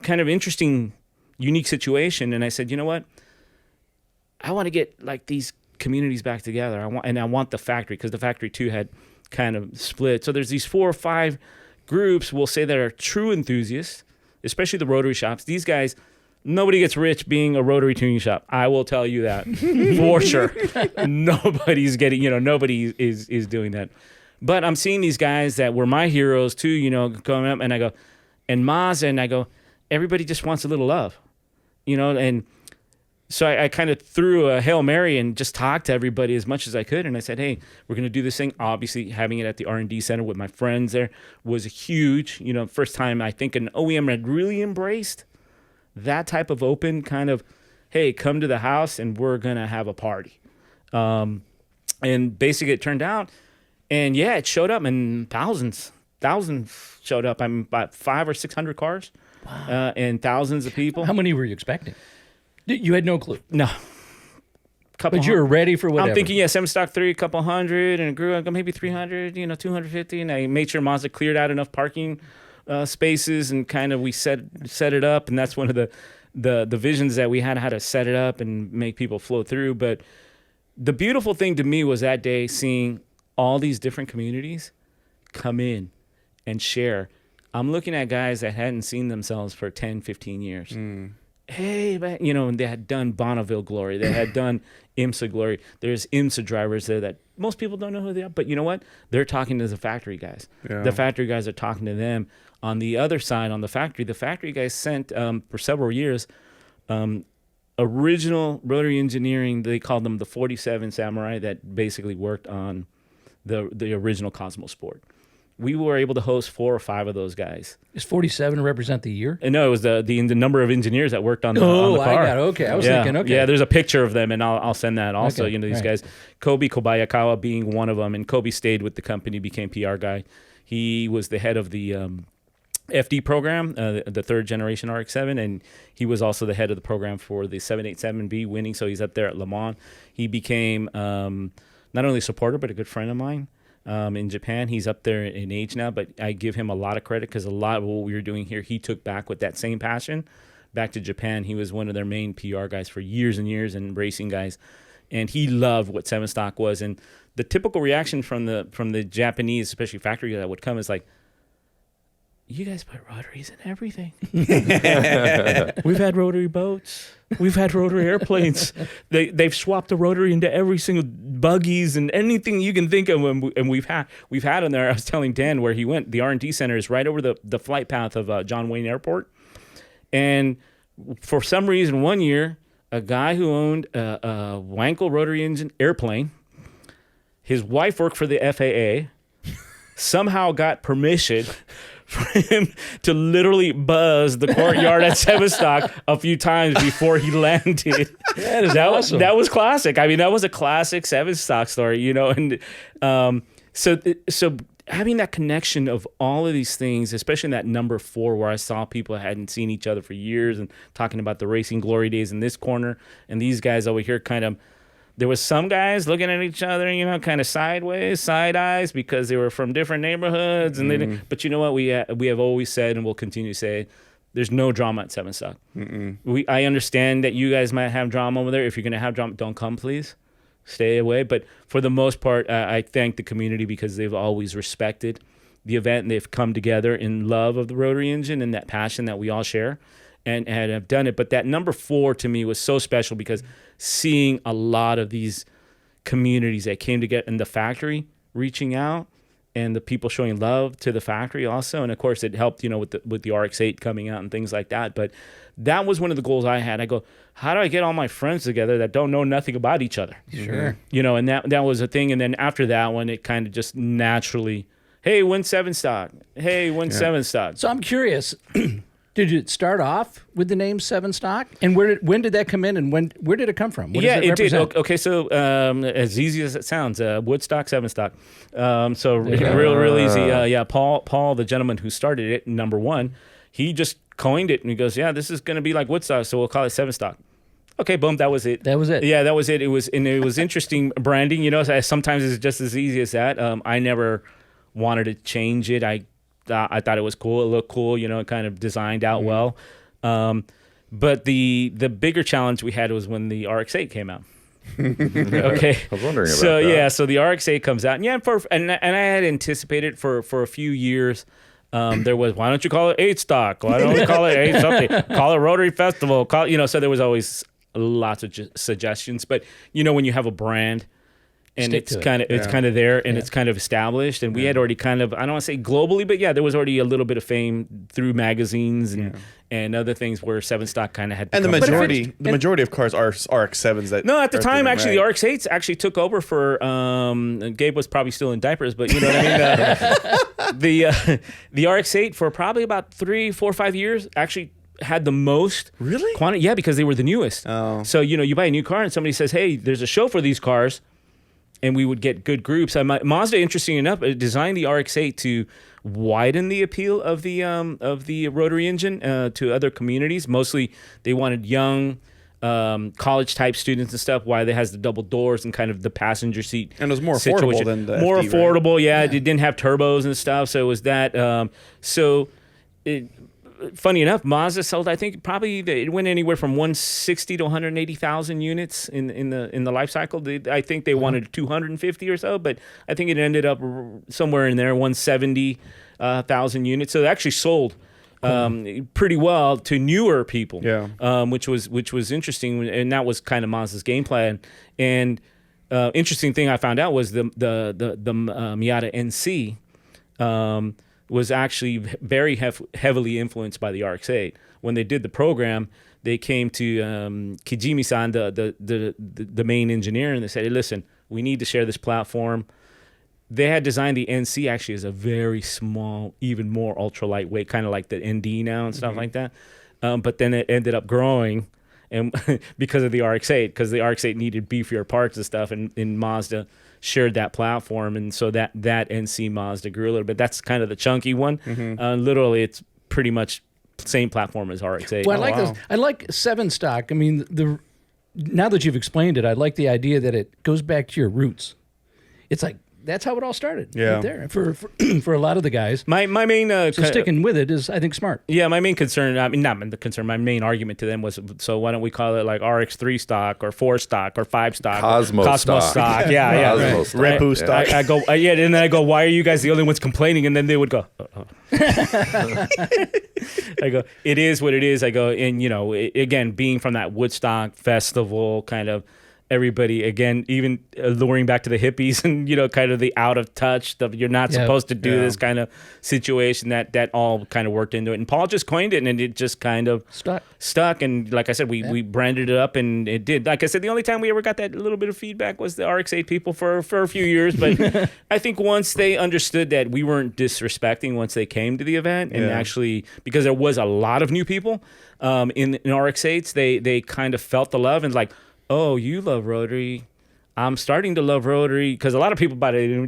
interesting, unique situation, and I said, you know what? I want to get like these communities back together. I want the factory, because the factory too had kind of split. So there's these 4 or 5 groups, we'll say, that are true enthusiasts, especially the Rotary shops. These guys, nobody gets rich being a Rotary tuning shop. I will tell you that for sure. Nobody's getting, nobody is doing that. But I'm seeing these guys that were my heroes too, going up, and I go, and Mazda, and I go, everybody just wants a little love, and so I kind of threw a Hail Mary and just talked to everybody as much as I could. And I said, hey, we're going to do this thing. Obviously, having it at the R&D center with my friends there was huge. First time I think an OEM had really embraced that type of open kind of, hey, come to the house and we're going to have a party. And basically it turned out, and it showed up, and thousands showed up. I'm about 500 or 600 cars. Wow. And thousands of people. How many were you expecting? You had no clue. No. But you were ready for whatever. I'm thinking, SevenStock 3, a couple hundred, and it grew up maybe 300, 250. And I made sure Mazda cleared out enough parking spaces, and kind of we set it up. And that's one of the visions that we had, how to set it up and make people flow through. But the beautiful thing to me was that day seeing all these different communities come in and share. I'm looking at guys that hadn't seen themselves for 10, 15 years. Hey, man, and they had done Bonneville Glory. They had done IMSA Glory. There's IMSA drivers there that most people don't know who they are. But you know what? They're talking to the factory guys. Yeah. The factory guys are talking to them. On the other side, on the factory guys sent, for several years, original Rotary engineering. They called them the 47 Samurai, that basically worked on the original Cosmo Sport. We were able to host 4 or 5 of those guys. Does 47 represent the year? No, it was the number of engineers that worked on the car. I got it. Okay. I was thinking, okay. Yeah, there's a picture of them, and I'll send that also. Okay. These guys, Kobe Kobayakawa being one of them, and Kobe stayed with the company, became PR guy. He was the head of the FD program, the third generation RX-7, and he was also the head of the program for the 787B winning, so he's up there at Le Mans. He became not only a supporter, but a good friend of mine. In Japan, he's up there in age now, but I give him a lot of credit, because a lot of what we were doing here, he took back with that same passion back to Japan. He was one of their main PR guys for years and years, and racing guys, and he loved what SevenStock was. And the typical reaction from the Japanese, especially factory, that would come is like, you guys put rotaries in everything. We've had rotary boats. We've had rotary airplanes. They've swapped the rotary into every single buggies and anything you can think of. And we've had them there. I was telling Dan where he went. The R&D center is right over the flight path of John Wayne Airport. And for some reason, one year, a guy who owned a Wankel rotary engine airplane, his wife worked for the FAA, somehow got permission for him to literally buzz the courtyard at SevenStock a few times before he landed. That is awesome. That was classic. I mean, that was a classic SevenStock story, And so having that connection of all of these things, especially in that number 4 where I saw people hadn't seen each other for years and talking about the racing glory days in this corner, and these guys over here kind of, there was some guys looking at each other, kind of sideways, side eyes, because they were from different neighborhoods. And they didn't, but you know what? We have always said, and we'll continue to say, there's no drama at SevenStock. I understand that you guys might have drama over there. If you're going to have drama, don't come, please. Stay away. But for the most part, I thank the community because they've always respected the event, and they've come together in love of the rotary engine and that passion that we all share. And have done it. But that number 4 to me was so special because seeing a lot of these communities that came together in the factory reaching out and the people showing love to the factory also. And of course it helped, with the RX-8 coming out and things like that. But that was one of the goals I had. I go, how do I get all my friends together that don't know nothing about each other? Sure. And that was a thing. And then after that one, it kind of just naturally, hey, win SevenStock. Hey, win SevenStock. So I'm curious. Did it start off with the name SevenStock? And when did that come in? And where did it come from? What does it represent? did. Okay, so as easy as it sounds, Woodstock, SevenStock. Real easy. Paul, the gentleman who started it, number 1, he just coined it and he goes, "Yeah, this is going to be like Woodstock, so we'll call it SevenStock." Okay, boom, that was it. That was it. Yeah, that was it. It was interesting branding. Sometimes it's just as easy as that. I never wanted to change it. I thought it was cool. It looked cool, it kind of designed out well. But the bigger challenge we had was when the RX-8 came out. Okay. I was wondering about that. So the RX-8 comes out. And I had anticipated for a few years. There was, why don't you call it 8-stock? Why don't we call it 8 something? Call it Rotary Festival. So there was always lots of suggestions. But when you have a brand, and it's kind of there, and it's kind of established, and we had already kind of, I don't want to say globally, but there was already a little bit of fame through magazines and other things where SevenStock kind of had. And the majority of cars are RX-7s. That no, at the time actually the RX-8s actually took over for. Gabe was probably still in diapers, but you know what I mean. The RX-8 for probably about 3, 4, 5 years actually had the most quantity. Yeah, because they were the newest. Oh. So you buy a new car and somebody says, "Hey, there's a show for these cars." And we would get good groups. Mazda, interesting enough, designed the RX-8 to widen the appeal of the rotary engine to other communities. Mostly, they wanted young college type students and stuff. Why it has the double doors and kind of the passenger seat. And it was more affordable than the more FD, affordable. Right? Yeah, it didn't have turbos and stuff. So it was that. Funny enough, Mazda sold, I think probably it went anywhere from 160 to 180,000 units in the life cycle. I think they wanted 250 or so, but I think it ended up somewhere in there, 170,000 units. So it actually sold pretty well to newer people, which was interesting, and that was kind of Mazda's game plan. And interesting thing I found out was the Miata NC. Was actually very heavily influenced by the RX-8. When they did the program, they came to Kijimi-san, the main engineer, and they said, "Hey, listen, we need to share this platform." They had designed the NC actually as a very small, even more ultra lightweight, kind of like the ND now and stuff like that. But then it ended up growing, and because of the RX-8, because the RX-8 needed beefier parts and stuff, and Mazda shared that platform, and so that NC Mazda grew a little bit. That's kind of the chunky one. Literally, it's pretty much the same platform as RX-8. Well, I like SevenStock. I mean, now that you've explained it, I like the idea that it goes back to your roots. It's like that's how it all started. Yeah. Right there for for a lot of the guys. My main So sticking with it is, I think, smart. Yeah, my main concern, I mean, not the concern, my main argument to them was, so why don't we call it like RX3 stock or 4 stock or 5 stock? Cosmo stock. Yeah. Cosmo stock. Repu stock. I go, yeah, and then I go, why are you guys the only ones complaining? And then they would go, I go, it is what it is. I go, and again, being from that Woodstock festival, kind of everybody, again, even luring back to the hippies and, kind of the out of touch, you're not supposed to do this kind of situation, that all kind of worked into it. And Paul just coined it, and it just kind of stuck. And like I said, we branded it up, and it did. Like I said, the only time we ever got that little bit of feedback was the RX-8 people for a few years. But I think once they understood that we weren't disrespecting once they came to the event, and actually, because there was a lot of new people in RX-8s, they kind of felt the love and like, oh, you love Rotary. I'm starting to love Rotary, because a lot of people,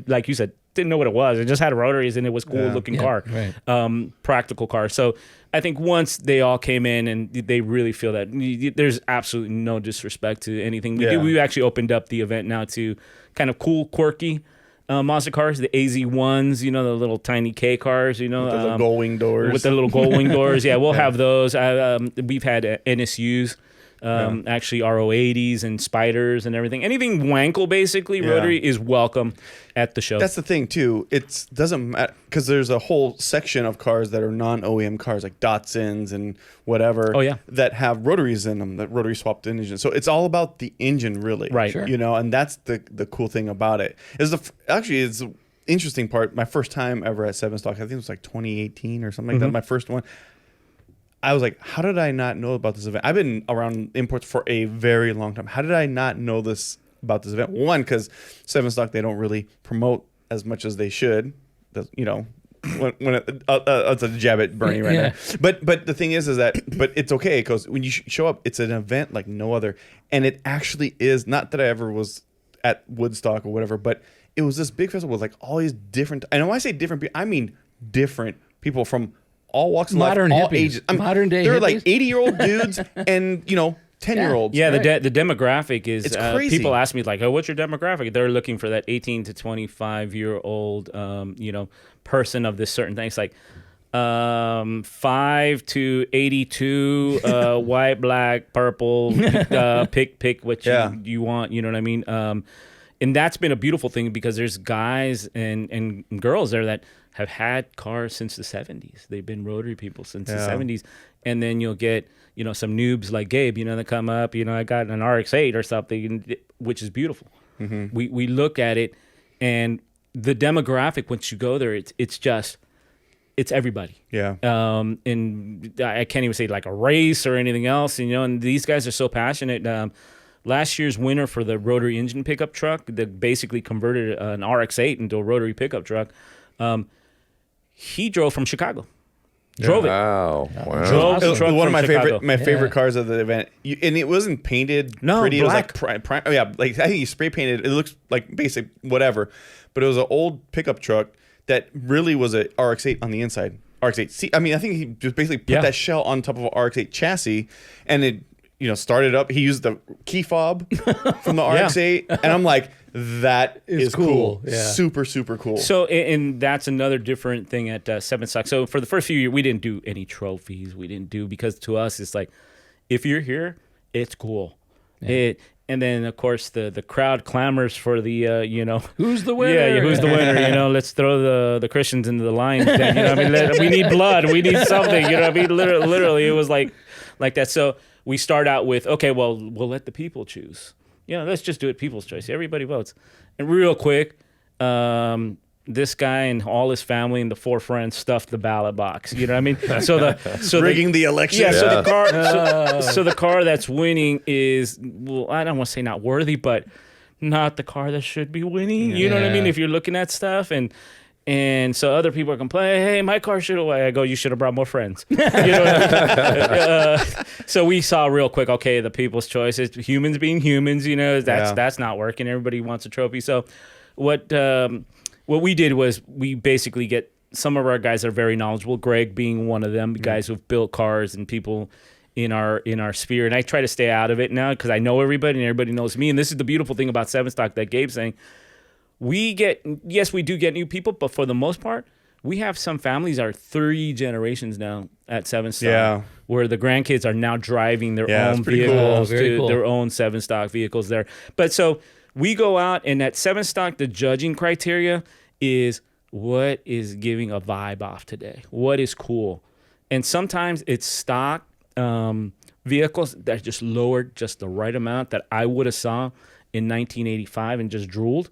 like you said, didn't know what it was. It just had Rotaries, and it was cool looking car, right. Practical car. So I think once they all came in, and they really feel that there's absolutely no disrespect to anything. We actually opened up the event now to kind of cool, quirky Mazda cars, the AZ1s, the little tiny K cars, with the little gull wing doors. With the little gull wing doors. Yeah, we'll have those. We've had NSUs. Actually RO80s and Spiders and everything. Anything Wankel, basically, Rotary is welcome at the show. That's the thing, too. It doesn't matter, because there's a whole section of cars that are non-OEM cars, like Datsuns and whatever, that have Rotaries in them, that Rotary swapped engines. So it's all about the engine, really. Right. Sure. And that's the cool thing about it. It's the interesting part. My first time ever at SevenStock, I think it was like 2018 or something like that, my first one. I was like, how did I not know about this event? I've been around imports for a very long time. How did I not know this about this event? One, because SevenStock, they don't really promote as much as they should. When it's a jab at Bernie right now. But the thing is that it's okay, because when you show up, it's an event like no other, and it actually is. Not that I ever was at Woodstock or whatever, but it was this big festival with like all these different. And when I say different people, I mean different people from all walks of life, all ages. Modern day They're hippies. like 80-year-old dudes and 10-year-olds. Yeah, the demographic is It's crazy. People ask me like, "Oh, what's your demographic?" They're looking for that 18 to 25-year-old person of this certain thing. It's like 5 to 82, white, black, purple, pick what you want, you know what I mean? And that's been a beautiful thing, because there's guys and girls there that have had cars since the 70s. They've been Rotary people since the 70s. And then you'll get, some noobs like Gabe, that come up, I got an RX-8 or something, which is beautiful. Mm-hmm. We look at it, and the demographic, once you go there, it's everybody. Yeah. And I can't even say like a race or anything else, and these guys are so passionate. Last year's winner for the Rotary engine pickup truck that basically converted an RX-8 into a Rotary pickup truck, he drove from Chicago. Drove it. Wow. Drove the truck one of from my favorite cars of the event, and it wasn't painted pretty. Black. It was like like I think he spray painted. It looks like basic whatever, but it was an old pickup truck that really was a RX-8 on the inside. RX-8. I mean, I think he just basically put that shell on top of an RX-8 chassis, and it started up. He used the key fob from the RX-8, and I'm like, that is cool. Yeah. Super, super cool. So, and that's another different thing at SevenStock. So for the first few years, we didn't do any trophies. We didn't do, because to us, it's like, if you're here, it's cool. Yeah. And then, of course, the crowd clamors for the, who's the winner? Yeah, who's the winner? Let's throw the Christians into the lions. We need blood. We need something. Literally, it was like that. So we start out with, okay, well, we'll let the people choose. Let's just do it people's choice. Everybody votes. And real quick, this guy and all his family and the 4 friends stuffed the ballot box. You know what I mean? So rigging the election. Yeah. So the car. So the car that's winning is, well, I don't want to say not worthy, but not the car that should be winning. You know what I mean? If you're looking at stuff and so other people are complaining, hey, my car should have won. I go, you should have brought more friends. You know what I mean? So we saw real quick, okay, the people's choice is humans being humans. That's not working. Everybody wants a trophy. So what we did was we basically get some of our guys that are very knowledgeable, Greg being one of them, guys who've built cars and people in our sphere. And I try to stay out of it now because I know everybody and everybody knows me. And this is the beautiful thing about SevenStock that Gabe's saying. we do get new people, but for the most part, we have some families are 3 generations now at SevenStock, where the grandkids are now driving their own vehicles, their own SevenStock vehicles there. But so we go out, and at SevenStock, the judging criteria is what is giving a vibe off today, what is cool, and sometimes it's stock vehicles that just lowered just the right amount that I would have saw in 1985 and just drooled.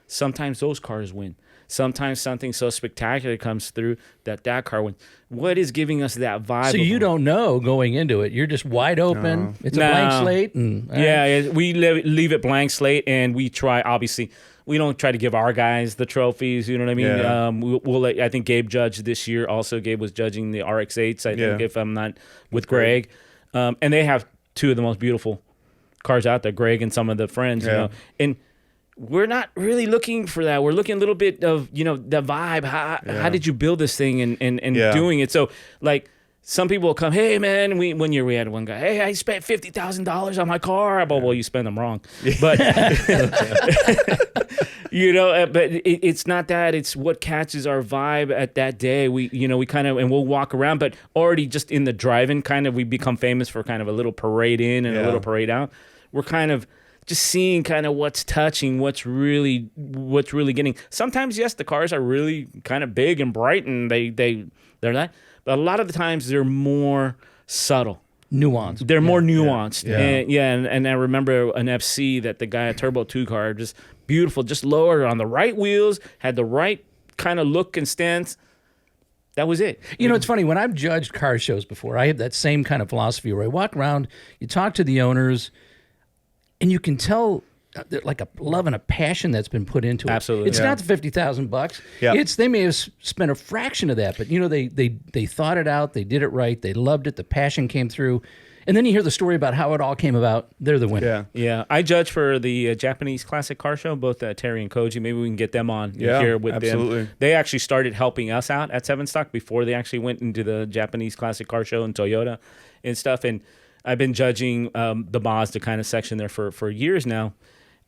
Sometimes those cars win. Sometimes something so spectacular comes through that car wins. What is giving us that vibe? So you don't know going into it. You're just wide open. It's a blank slate. And, we leave it blank slate, and we try, obviously, we don't try to give our guys the trophies. You know what I mean? Yeah. We'll let, I think Gabe judged this year. Also, Gabe was judging the RX-8s, I think, if I'm not with Greg. And they have 2 of the most beautiful cars out there, Greg and some of the friends, you know. And we're not really looking for that. We're looking a little bit of, the vibe. How did you build this thing and doing it? So, like, some people will come, hey, man, one year we had one guy, hey, I spent $50,000 on my car. Well, you spent them wrong. But, but it's not that. It's what catches our vibe at that day. We kind of, and we'll walk around, but already just in the drive-in kind of, we become famous for kind of a little parade in and a little parade out. We're kind of just seeing kind of what's touching, what's really getting. Sometimes, yes, the cars are really kind of big and bright, and they're not. But a lot of the times, they're more subtle. Nuanced. They're more nuanced. And I remember an FC that the guy, a Turbo 2 car, just beautiful, just lowered on the right wheels, had the right kind of look and stance. That was it. It's funny. When I've judged car shows before, I have that same kind of philosophy where I walk around, you talk to the owners, and you can tell like a love and a passion that's been put into it. Absolutely. It's not the $50,000. Yeah. They may have spent a fraction of that, but they thought it out, they did it right, they loved it, the passion came through. And then you hear the story about how it all came about. They're the winner. Yeah. I judge for the Japanese classic car show, both Terry and Koji. Maybe we can get them on here with them. They actually started helping us out at SevenStock before they actually went into the Japanese classic car show in Toyota and stuff. And I've been judging the Mazda kind of section there for years now.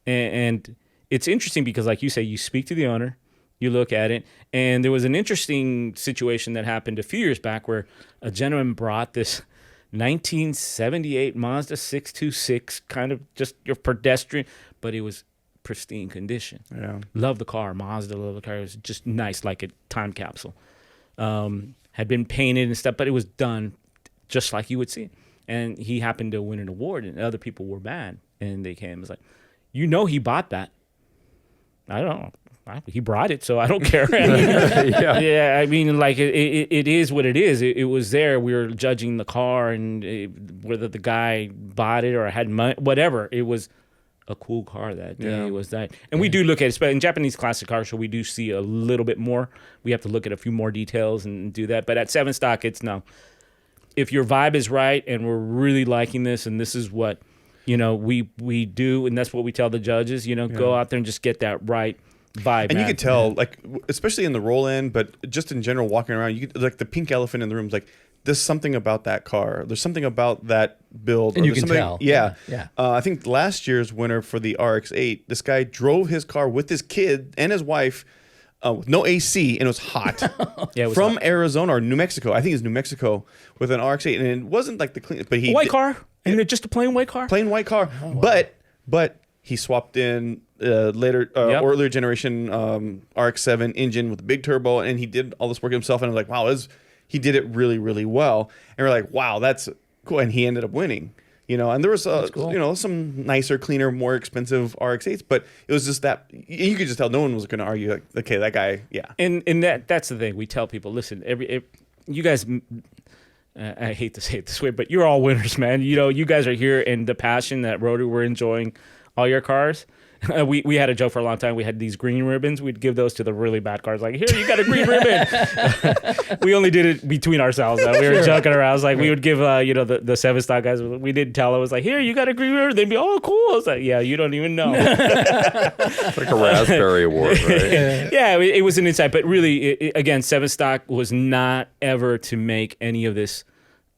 And it's interesting because, like you say, you speak to the owner, you look at it, and there was an interesting situation that happened a few years back where a gentleman brought this 1978 Mazda 626, kind of just your pedestrian, but it was pristine condition. Yeah. Love the car. Mazda, love the car. It was just nice, like a time capsule. Had been painted and stuff, but it was done just like you would see it. And he happened to win an award, and other people were mad. And they came. It was like, he bought that. I don't know. He brought it, so I don't care. I mean, like, it is what it is. It was there. We were judging the car and whether the guy bought it or had money, whatever. It was a cool car that day. It was that. And we do look at it. In Japanese classic car show, we do see a little bit more. We have to look at a few more details and do that. But at SevenStock, it's no. If your vibe is right and we're really liking this and this is what, we do, and that's what we tell the judges, go out there and just get that right vibe. And you could tell, like, especially in the roll-in, but just in general, walking around, you could, like, the pink elephant in the room is like, there's something about that car. There's something about that build. And you can tell. Yeah. I think last year's winner for the RX-8, this guy drove his car with his kid and his wife with no AC, and it was hot. It was from hot. Arizona or New Mexico. I think it's New Mexico with an RX-8, and it wasn't like the clean, but he white car, and just a plain white car. Plain white car, but he swapped in earlier generation RX-7 engine with a big turbo, and he did all this work himself. And I was like, wow, he did it really, really well. And we're like, wow, that's cool. And he ended up winning. And there was cool. Some nicer, cleaner, more expensive RX-8s, but it was just that you could just tell no one was going to argue. Like, okay, that guy, yeah. And that's the thing. We tell people, listen, you guys. I hate to say it this way, but you're all winners, man. You guys are here, and the passion that Rotary, we're enjoying all your cars. We had a joke for a long time. We had these green ribbons. We'd give those to the really bad cars. Like, here, you got a green ribbon. We only did it between ourselves. We were joking around. I was like, we would give, the SevenStock guys. We didn't tell. I was like, here, you got a green ribbon. They'd be, oh, cool. I was like, yeah, you don't even know. It's like a raspberry award, right? Yeah, it was an insight. But really, again, SevenStock was not ever to make any of this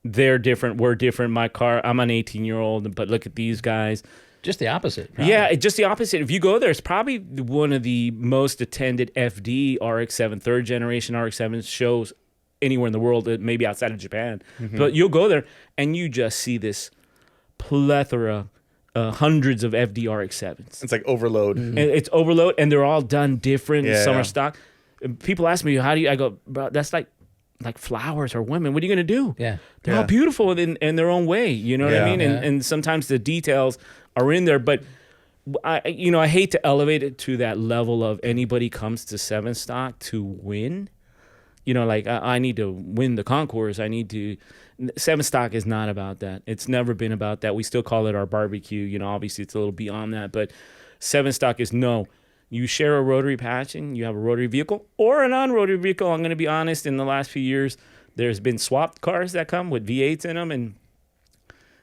they're different, we're different. My car, I'm an 18-year-old, but look at these guys. Just the opposite. Probably. Yeah, just the opposite. If you go there, it's probably one of the most attended FD RX-7, third generation RX-7 shows anywhere in the world, maybe outside of Japan. But you'll go there and you just see this plethora, hundreds of FD RX-7s. It's like overload. And it's overload, and they're all done different. Yeah. Some are stock. People ask me, how do you? I go, bro, that's like flowers or women. What are you going to do? Yeah. They're all beautiful in their own way. You know what I mean? And sometimes the details are in there, but I hate to elevate it to that level of anybody comes to SevenStock to win. I need to win the concourse. SevenStock is not about that. It's never been about that. We still call it our barbecue. Obviously it's a little beyond that, but SevenStock is no. You share a rotary passion, you have a rotary vehicle or a non-rotary vehicle. I'm going to be honest, in the last few years, there's been swapped cars that come with V8s in them. And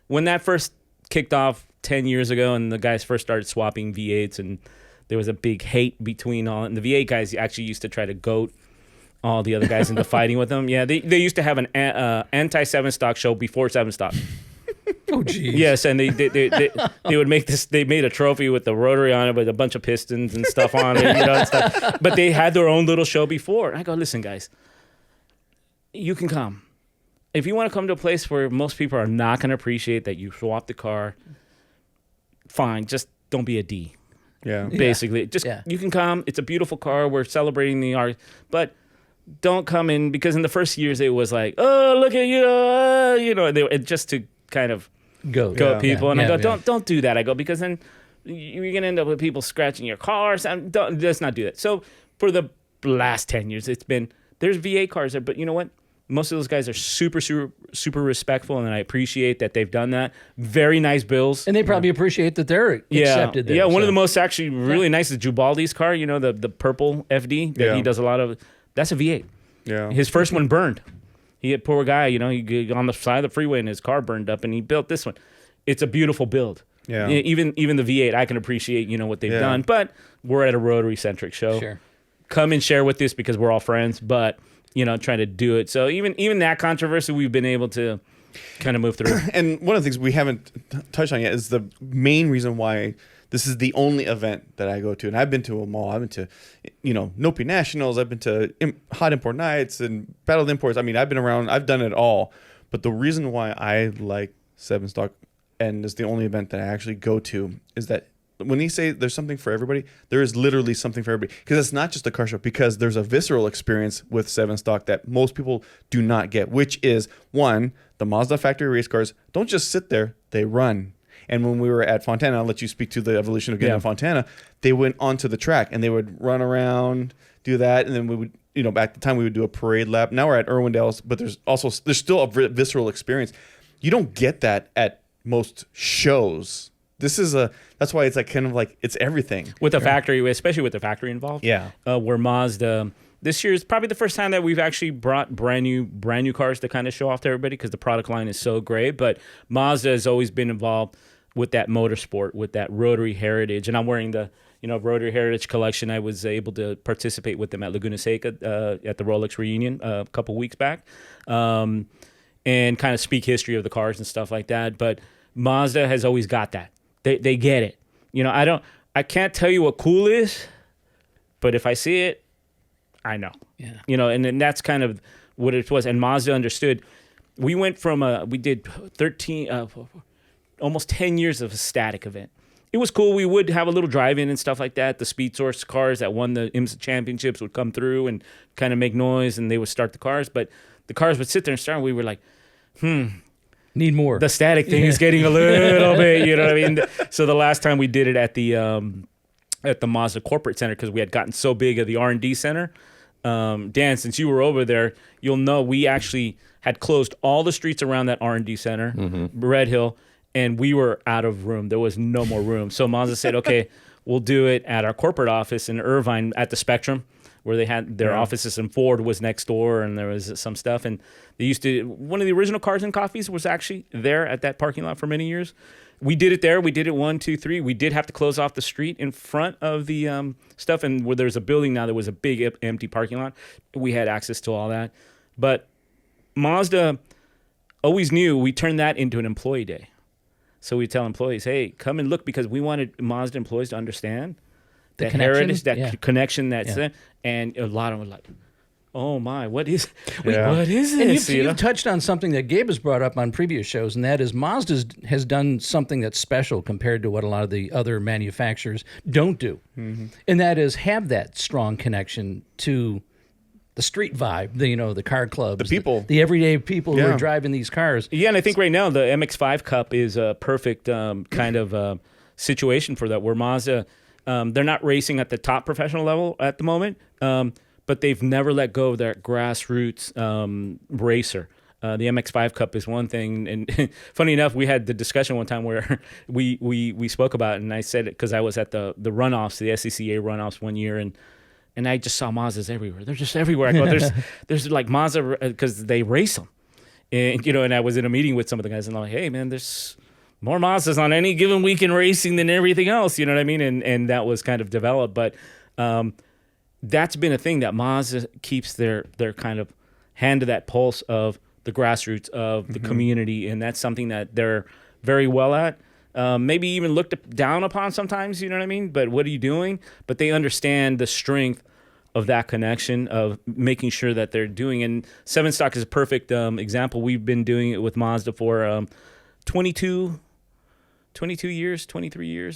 when that first kicked off 10 years ago and the guys first started swapping V8s, and there was a big hate between all, and the V8 guys actually used to try to goat all the other guys into fighting with them. Yeah, they used to have an anti-SevenStock show before SevenStock. Oh, geez. Yes, and they would make this. They made a trophy with the rotary on it with a bunch of pistons and stuff on it, and stuff. But they had their own little show before. And I go, listen, guys, you can come. If you want to come to a place where most people are not going to appreciate that you swapped the car, fine. Just don't be a D. Yeah. Basically, you can come. It's a beautiful car. We're celebrating the art, but don't come in, because in the first years it was like, oh, look at you, just to kind of go people. And I go, don't do that. I go, because then you're gonna end up with people scratching your cars. Let's not do that. So for the last 10 years, there's V8 cars there, but you know what? Most of those guys are super, super, super respectful, and I appreciate that they've done that. Very nice bills. And they probably appreciate that they're accepted there. Yeah, one of the most actually really nice is Jubaldi's car, the purple FD that he does a lot of. That's a V8. Yeah. His first one burned. Poor guy, he on the side of the freeway and his car burned up, and he built this one. It's a beautiful build. Yeah. Even the V8, I can appreciate, what they've done, but we're at a rotary-centric show. Sure. Come and share with this because we're all friends, but, trying to do it. So even that controversy, we've been able to kind of move through. And one of the things we haven't touched on yet is the main reason why this is the only event that I go to. And I've been to them all. I've been to, Nopi Nationals. I've been to Hot Import Nights and Battle of the Imports. I mean, I've been around. I've done it all. But the reason why I like SevenStock, and is the only event that I actually go to, is that when you say there's something for everybody, there is literally something for everybody. Because it's not just a car show. Because there's a visceral experience with SevenStock that most people do not get, which is, one, the Mazda factory race cars don't just sit there. They run. And when we were at Fontana, I'll let you speak to the evolution of getting to Fontana, they went onto the track and they would run around, do that. And then we would, back at the time we would do a parade lap. Now we're at Irwindale, but there's still a visceral experience. You don't get that at most shows. That's why it's like kind of like it's everything. With the factory, especially with the factory involved. Yeah. Where Mazda, this year is probably the first time that we've actually brought brand new cars to kind of show off to everybody, because the product line is so great. But Mazda has always been involved with that motorsport, with that rotary heritage. And I'm wearing the Rotary Heritage Collection. I was able to participate with them at Laguna Seca at the Rolex reunion a couple weeks back, and kind of speak history of the cars and stuff like that. But Mazda has always got that. They get it. I can't tell you what cool is, but if I see it, I know. Yeah. And that's kind of what it was. And Mazda understood. We went from we did 13, almost 10 years of a static event. It was cool. We would have a little drive-in and stuff like that. The Speed Source cars that won the IMSA championships would come through and kind of make noise, and they would start the cars. But the cars would sit there and start, and we were like, need more. The static thing is getting a little bit, you know what I mean? So the last time we did it at the Mazda Corporate Center, because we had gotten so big of the R&D center. Dan, since you were over there, you'll know we actually had closed all the streets around that R&D center, Red Hill, and we were out of room. There was no more room. So Mazda said, okay, we'll do it at our corporate office in Irvine at the Spectrum, where they had their offices, and Ford was next door, and there was some stuff. And they used to, one of the original Cars and Coffees was actually there at that parking lot for many years. We did it there. We did it 1, 2, 3. We did have to close off the street in front of the stuff. And where there's a building now, there was a big empty parking lot. We had access to all that. But Mazda, always knew we turned that into an employee day. So we tell employees, hey, come and look, because we wanted Mazda employees to understand that heritage, that connection, and a lot of them were like, oh my, what is this? And you've touched on something that Gabe has brought up on previous shows, and that is Mazda has done something that's special compared to what a lot of the other manufacturers don't do. Mm-hmm. And that is have that strong connection to the street vibe, the car clubs, the people, the everyday people who are driving these cars. Yeah, and I think right now the MX-5 Cup is a perfect kind of situation for that, where Mazda, they're not racing at the top professional level at the moment, but they've never let go of that grassroots racer. The MX-5 Cup is one thing, and funny enough, we had the discussion one time where we spoke about it, and I said it because I was at the runoffs, the SCCA runoffs one year, and I just saw Mazdas everywhere. They're just everywhere. I go, there's like Mazda, because they race them. And, and I was in a meeting with some of the guys, and I'm like, hey, man, there's more Mazdas on any given week in racing than everything else. You know what I mean? And that was kind of developed. But that's been a thing that Mazda keeps their kind of hand to that pulse of the grassroots of the community. And that's something that they're very well at. Maybe even looked down upon sometimes, you know what I mean? But what are you doing? But they understand the strength of that connection, of making sure that they're doing. And SevenStock is a perfect example. We've been doing it with Mazda for 23 years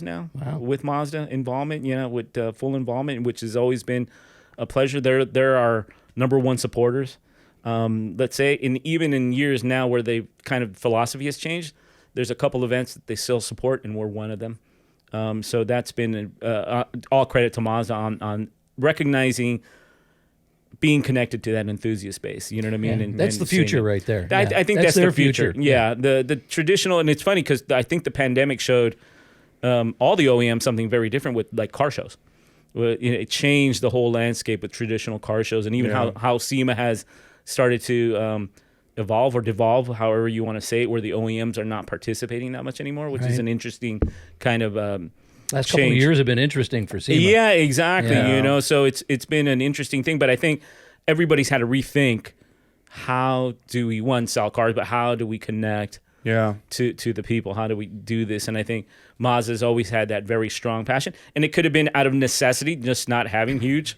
now. Wow. With Mazda involvement, with full involvement, which has always been a pleasure. They're our number one supporters. Let's say, even in years now where they kind of philosophy has changed, there's a couple events that they still support, and we're one of them. So that's been all credit to Mazda on recognizing being connected to that enthusiast base. You know what I mean? Yeah, that's the future right there. I think that's their the future. Yeah, the traditional, and it's funny because I think the pandemic showed all the OEMs something very different with like car shows. It changed the whole landscape with traditional car shows, and even how SEMA has started to evolve or devolve, however you want to say it, where the OEMs are not participating that much anymore, which is an interesting kind of last couple of years have been interesting for SEMA. Yeah, exactly. Yeah. So it's been an interesting thing, but I think everybody's had to rethink, how do we sell cars, but how do we connect to the people? How do we do this? And I think Mazda's always had that very strong passion, and it could have been out of necessity, just not having huge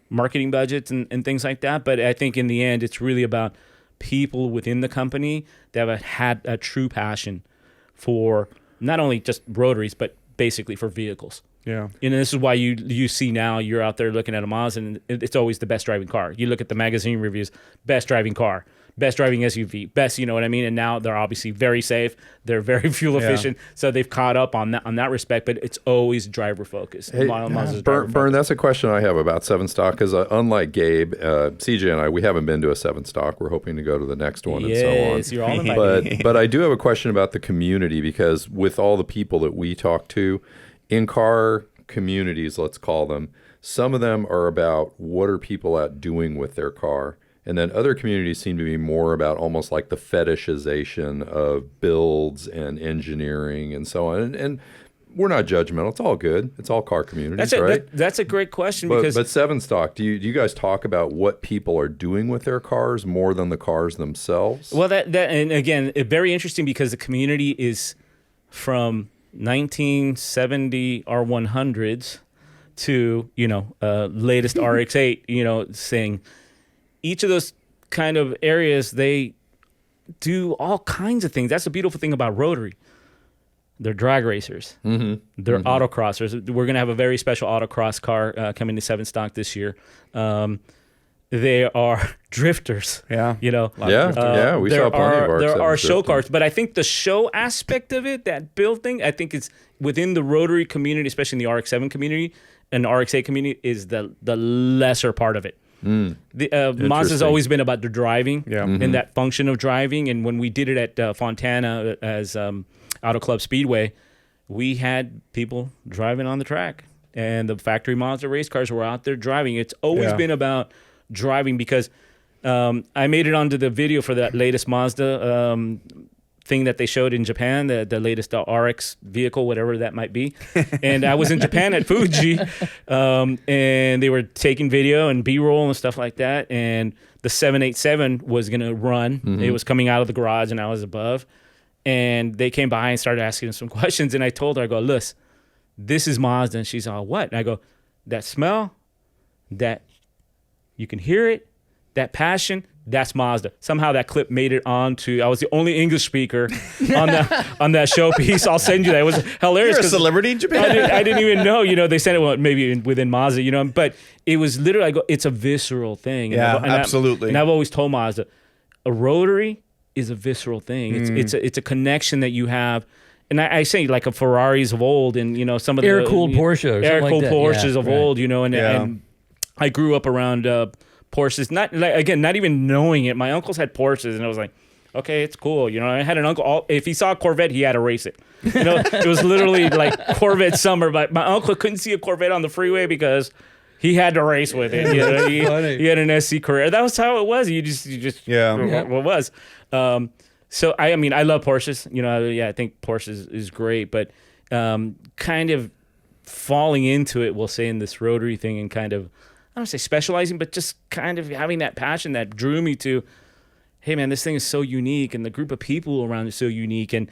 marketing budgets and things like that. But I think in the end, it's really about people within the company that have had a true passion for not only just rotaries, but basically for vehicles. Yeah. And this is why you see now, you're out there looking at a Mazda, and it's always the best driving car. You look at the magazine reviews, best driving car, best driving SUV, best, you know what I mean? And now they're obviously very safe. They're very fuel efficient. So they've caught up on that respect, but it's always driver focused. Hey, Bern, that's a question I have about SevenStock, because unlike Gabe, CJ and I, we haven't been to a SevenStock. We're hoping to go to the next one and so on. Yes, you're all invited. But I do have a question about the community, because with all the people that we talk to, in-car communities, let's call them, some of them are about what are people out doing with their car. And then other communities seem to be more about almost like the fetishization of builds and engineering and so on. And we're not judgmental. It's all good. It's all car communities, right? That's a great question. But SevenStock, do you guys talk about what people are doing with their cars more than the cars themselves? Well, that and again, very interesting, because the community is from 1970 R100s to, latest RX-8, saying each of those kind of areas, they do all kinds of things. That's the beautiful thing about Rotary. They're drag racers. Mm-hmm. They're autocrossers. We're going to have a very special autocross car coming to SevenStock this year. They are drifters. Yeah. We saw plenty of our There are show drifting. cars, but I think the show aspect of it, that build thing, I think it's within the Rotary community, especially in the RX-7 community and the RX-8 community, is the lesser part of it. Mazda's always been about the driving and that function of driving. And when we did it at Fontana as Auto Club Speedway, we had people driving on the track, and the factory Mazda race cars were out there driving. It's always been about driving, because I made it onto the video for that latest Mazda thing that they showed in Japan, the latest RX vehicle, whatever that might be. And I was in Japan at Fuji, and they were taking video and B-roll and stuff like that. And the 787 was going to run. It was coming out of the garage, and I was above. And they came by and started asking some questions. And I told her, I go, listen, this is Mazda. And she's all, what? And I go, that smell, that you can hear it, that passion, that's Mazda. Somehow that clip made it onto. I was the only English speaker on that showpiece. I'll send you that. It was hilarious. You're a celebrity in Japan. I didn't even know. They said it maybe within Mazda. But it was literally. I go, it's a visceral thing. Absolutely. And I've always told Mazda, a Rotary is a visceral thing. It's a connection that you have. And I say like a Ferraris of old, and some of the air-cooled Porsche, air-cooled Porsches of old. And I grew up around Porsches, not even knowing it. My uncles had Porsches, and I was like, okay, it's cool. I had an uncle. If he saw a Corvette, he had to race it. It was literally like Corvette summer. But my uncle couldn't see a Corvette on the freeway because he had to race with it. He had an SC Carrera. That was how it was. You just what was. So I love Porsches. I think Porsches is great, but kind of falling into it, we'll say, in this Rotary thing, and kind of, I don't say specializing, but just kind of having that passion that drew me to, hey man, this thing is so unique, and the group of people around is so unique, and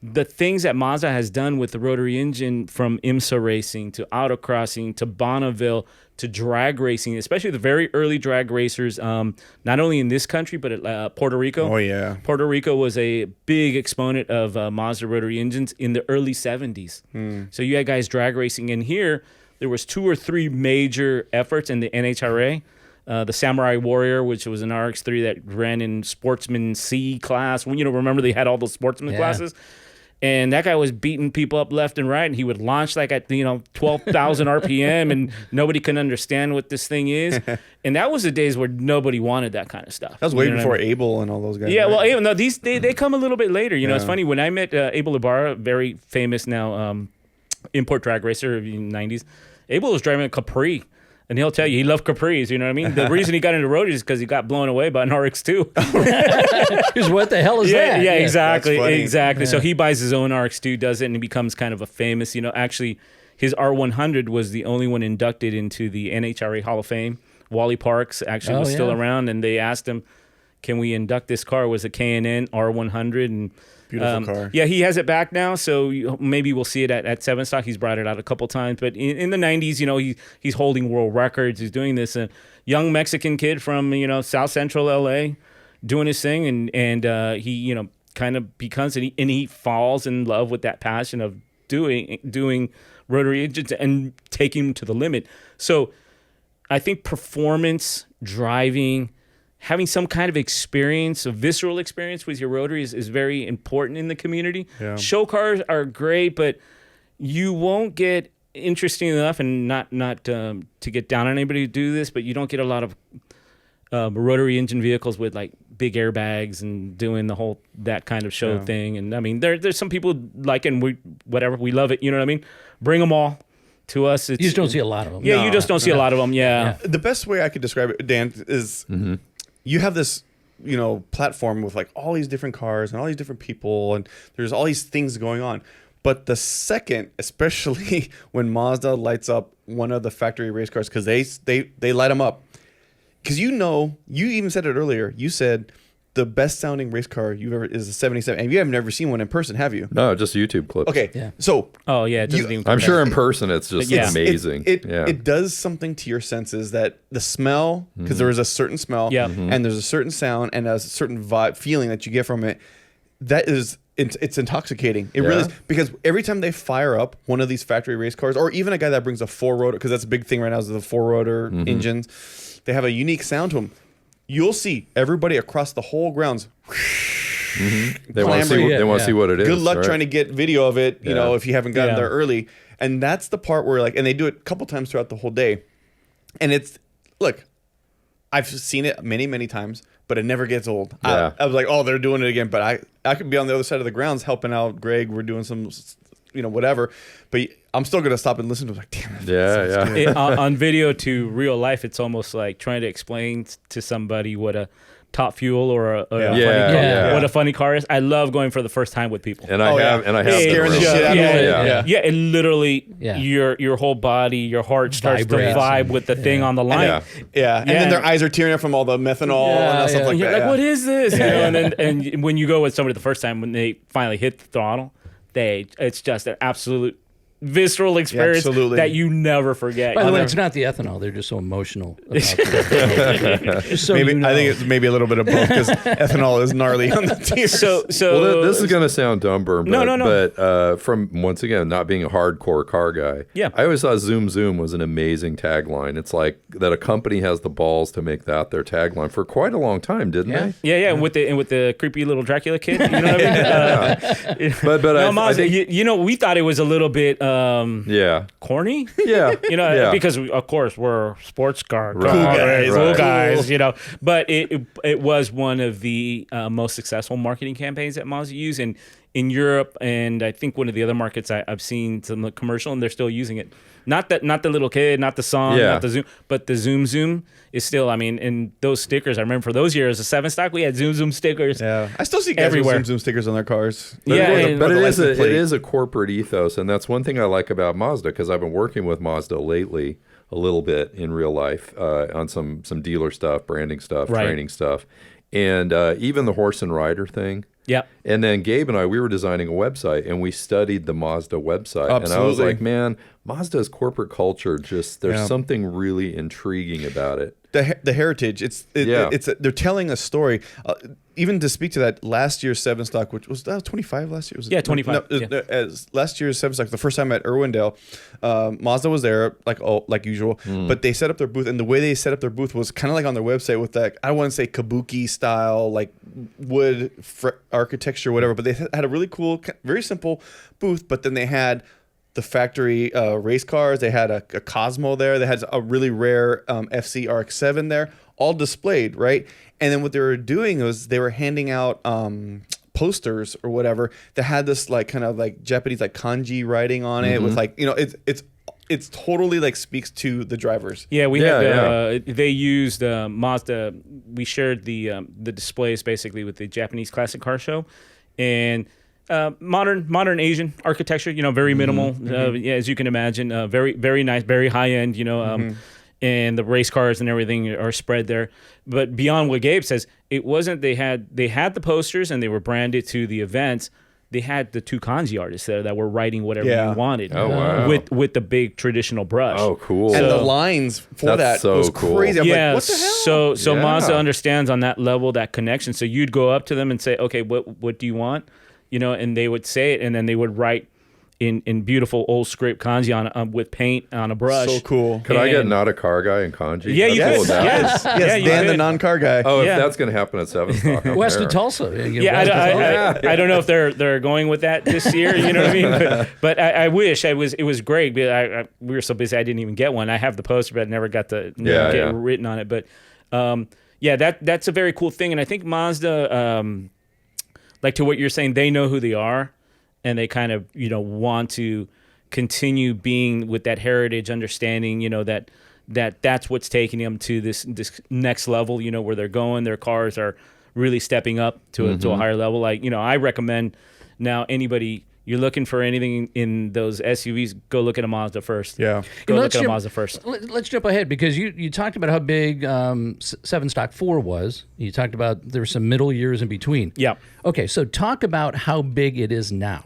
the things that Mazda has done with the Rotary engine, from IMSA racing to autocrossing to Bonneville to drag racing, especially the very early drag racers, not only in this country, but at Puerto Rico. Oh, yeah. Puerto Rico was a big exponent of Mazda Rotary engines in the early 70s. So you had guys drag racing. And here, there was 2 or 3 major efforts in the NHRA. The Samurai Warrior, which was an RX-3 that ran in Sportsman C class. Remember they had all those sportsman classes? And that guy was beating people up left and right, and he would launch like at 12,000 RPM, and nobody can understand what this thing is. And that was the days where nobody wanted that kind of stuff. That was way before Abel and all those guys. Yeah, right? well, Abel, no, they come a little bit later. It's funny, when I met Abel Ibarra, very famous now import drag racer in the 90s, Abel was driving a Capri. And he'll tell you he loved Capris, you know what I mean? The reason he got into Rotary is because he got blown away by an RX-2. Because what the hell is that? Yeah, exactly. Yeah. So he buys his own RX-2, does it, and he becomes kind of a famous, actually, his R100 was the only one inducted into the NHRA Hall of Fame. Wally Parks actually was still around, and they asked him, can we induct this car? It was a K&N R100, and beautiful car. Yeah, he has it back now, so maybe we'll see it at SevenStock. He's brought it out a couple times, but in the 90s, he's holding world records. He's doing this. A young Mexican kid from South Central LA, doing his thing, and he kind of becomes, and he falls in love with that passion of doing Rotary engines and taking them to the limit. So I think performance, driving, having some kind of experience, a visceral experience with your Rotary is very important in the community. Yeah. Show cars are great, but you won't get, interesting enough, and not to get down on anybody to do this, but you don't get a lot of Rotary engine vehicles with like big airbags and doing the whole that kind of show thing. And there's some people like it, and we love it. You know what I mean? Bring them all to us. You just don't see a lot of them. Yeah, you just don't see a lot of them. Yeah. The best way I could describe it, Dan, is you have this, platform with like all these different cars and all these different people, and there's all these things going on. But the second, especially when Mazda lights up one of the factory race cars, because they light them up, because you even said it earlier. You said the best sounding race car you've ever is a 77, and you have never seen one in person, have you? No, just YouTube clips. Okay, yeah. So it doesn't even. I'm sure in person it's just amazing. It does something to your senses, that the smell, because there is a certain smell, and there's a certain sound and a certain vibe feeling that you get from it. That is. It's intoxicating. It really is, because every time they fire up one of these factory race cars, or even a guy that brings a 4-rotor, because that's a big thing right now is the 4-rotor engines, they have a unique sound to them. You'll see everybody across the whole grounds. They want to see what it is. Good luck trying to get video of it, if you haven't gotten there early. And that's the part where and they do it a couple times throughout the whole day. And I've seen it many, many times, but it never gets old. Yeah. I was like, oh, they're doing it again. But I could be on the other side of the grounds helping out Greg. We're doing some, whatever. But I'm still going to stop and listen to it. Like, damn it. On video to real life, it's almost like trying to explain to somebody what a Top Fuel or a funny car, Yeah. what a funny car is. I love going for the first time with people. And I have scaring the shit out of it. Yeah, it literally Yeah. your whole body, your heart starts Vibrates. to vibe with the thing on the line. Yeah. And then their eyes are tearing up from all the methanol and stuff like And you're that. like, what is this? You know, and when you go with somebody the first time, when they finally hit the throttle, it's just an absolute visceral experience absolutely. that you never forget. By the way, it's not the ethanol. They're just so emotional about it. Just so Maybe you know. I think it's maybe a little bit of both because ethanol is gnarly on the tears. so Well, this is going to sound dumb, Berm, No. but from, once again, not being a hardcore car guy, Yeah. I always thought Zoom Zoom was an amazing tagline. It's like that a company has the balls to make that their tagline for quite a long time, didn't Yeah. they? and with the creepy little Dracula kid, you know what I mean? But No, I Maz, think, you know, we thought it was a little bit yeah. corny. Yeah. You know, Yeah. because of course we're sports car Right. cool Right. guys, you know. But it was one of the most successful marketing campaigns that Mazda used in Europe, and I think one of the other markets I've seen some commercial, and they're still using it. Not the little kid, not the song, Yeah. not the Zoom, but the Zoom Zoom is still. I mean, and those stickers. I remember for those years, the SevenStock, we had Zoom Zoom stickers. Yeah, I still see guys Everywhere. with Zoom stickers on their cars. Yeah, and- But the it is license it plate. is a corporate ethos, and that's one thing I like about Mazda because I've been working with Mazda lately a little bit in real life on some dealer stuff, branding stuff, Right. training stuff, and even the horse and rider thing. Yeah. And then Gabe and I, we were designing a website, and we studied the Mazda website. And I was Absolutely. like, man, Mazda's corporate culture, just there's Yeah. something really intriguing about it. The heritage. Yeah. They're telling a story. Even to speak to that, last year's SevenStock, which was that 25 last year. Was it? Yeah, 25, No, yeah. As last year's SevenStock, the first time at Irwindale, Mazda was there like usual, but they set up their booth, and the way they set up their booth was kind of like on their website with that, I want to say kabuki style, like wood architecture, whatever. But they had a really cool, very simple booth. But then they had the factory race cars. They had a Cosmo there. They had a really rare FC RX-7 there, all displayed, right? And then what they were doing was they were handing out posters or whatever that had this like kind of like Japanese like kanji writing on it with like, you know, it's totally like speaks to the drivers. Yeah, we Yeah, had. They used Mazda. We shared the displays basically with the Japanese classic car show, and modern Asian architecture. You know, very minimal. Yeah, as you can imagine, very nice, very high end. You know, and the race cars and everything are spread there. But beyond what Gabe says, it wasn't. They had the posters and they were branded to the events. They had the two kanji artists there that were writing whatever Yeah. you wanted. Oh, wow. With the big traditional brush. Oh, cool. And the So- lines for That's that so was cool. crazy. I'm Yeah, like, what the hell? so Yeah. Mazda understands on that level, that connection. So you'd go up to them and say, okay, what do you want? You know, and they would say it, and then they would write in beautiful old script kanji on with paint on a brush. So cool. Could I get and- not a car guy in kanji? Yeah, you How cool could. is that? Yes, Yes, yeah, you Dan, the could. non-car guy. Oh, if Yeah. that's going to happen at SevenStock, I'm West there. of Tulsa. You Yeah, west of Tulsa. I don't know if they're going with that this year. You know what I mean? But I wish it was great. But we were so busy I didn't even get one. I have the poster, but I never got to Yeah, get yeah. written on it. But that's a very cool thing. And I think Mazda, like to what you're saying, they know who they are, and they kind of want to continue being with that heritage, understanding that's what's taking them to this next level. You know, where they're going. Their cars are really stepping up to a higher level. Like, I recommend now anybody you're looking for anything in those SUVs, go look at a Mazda first. Yeah. Go Let's look at a jump- Mazda first. Let's jump ahead because you talked about how big SevenStock 4 was. You talked about there were some middle years in between. Yeah. Okay, so talk about how big it is now.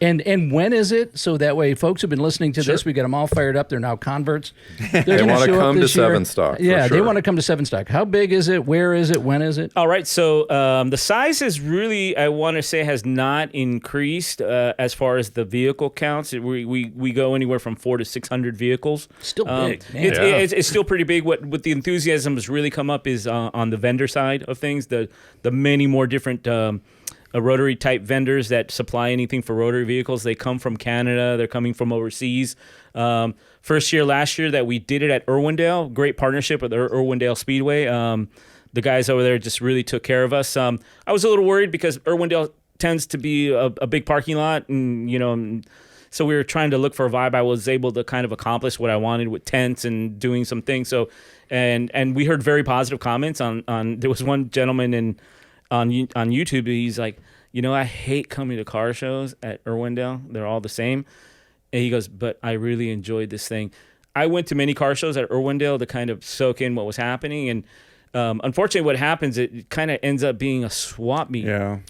And when is it? So that way, folks who've been listening to this, we get them all fired up. They're now converts. They wanna come to SevenStock, for Yeah, they sure. want to come to SevenStock. How big is it? Where is it? When is it? All right, so the size is really, I want to say, has not increased as far as the vehicle counts. We go anywhere from 400 to 600 vehicles. Still big, man. It's still pretty big. What the enthusiasm has really come up is on the vendor side of things. The many more different Rotary type vendors that supply anything for Rotary vehicles. They come from Canada. They're coming from overseas. Last year that we did it at Irwindale, great partnership with Irwindale Speedway. The guys over there just really took care of us. I was a little worried because Irwindale tends to be a big parking lot, and So we were trying to look for a vibe. I was able to kind of accomplish what I wanted with tents and doing some things. So, and we heard very positive comments on there was one gentleman on YouTube. He's like, I hate coming to car shows at Irwindale. They're all the same. And he goes, but I really enjoyed this thing. I went to many car shows at Irwindale to kind of soak in what was happening. And unfortunately, what happens, it kind of ends up being a swap meet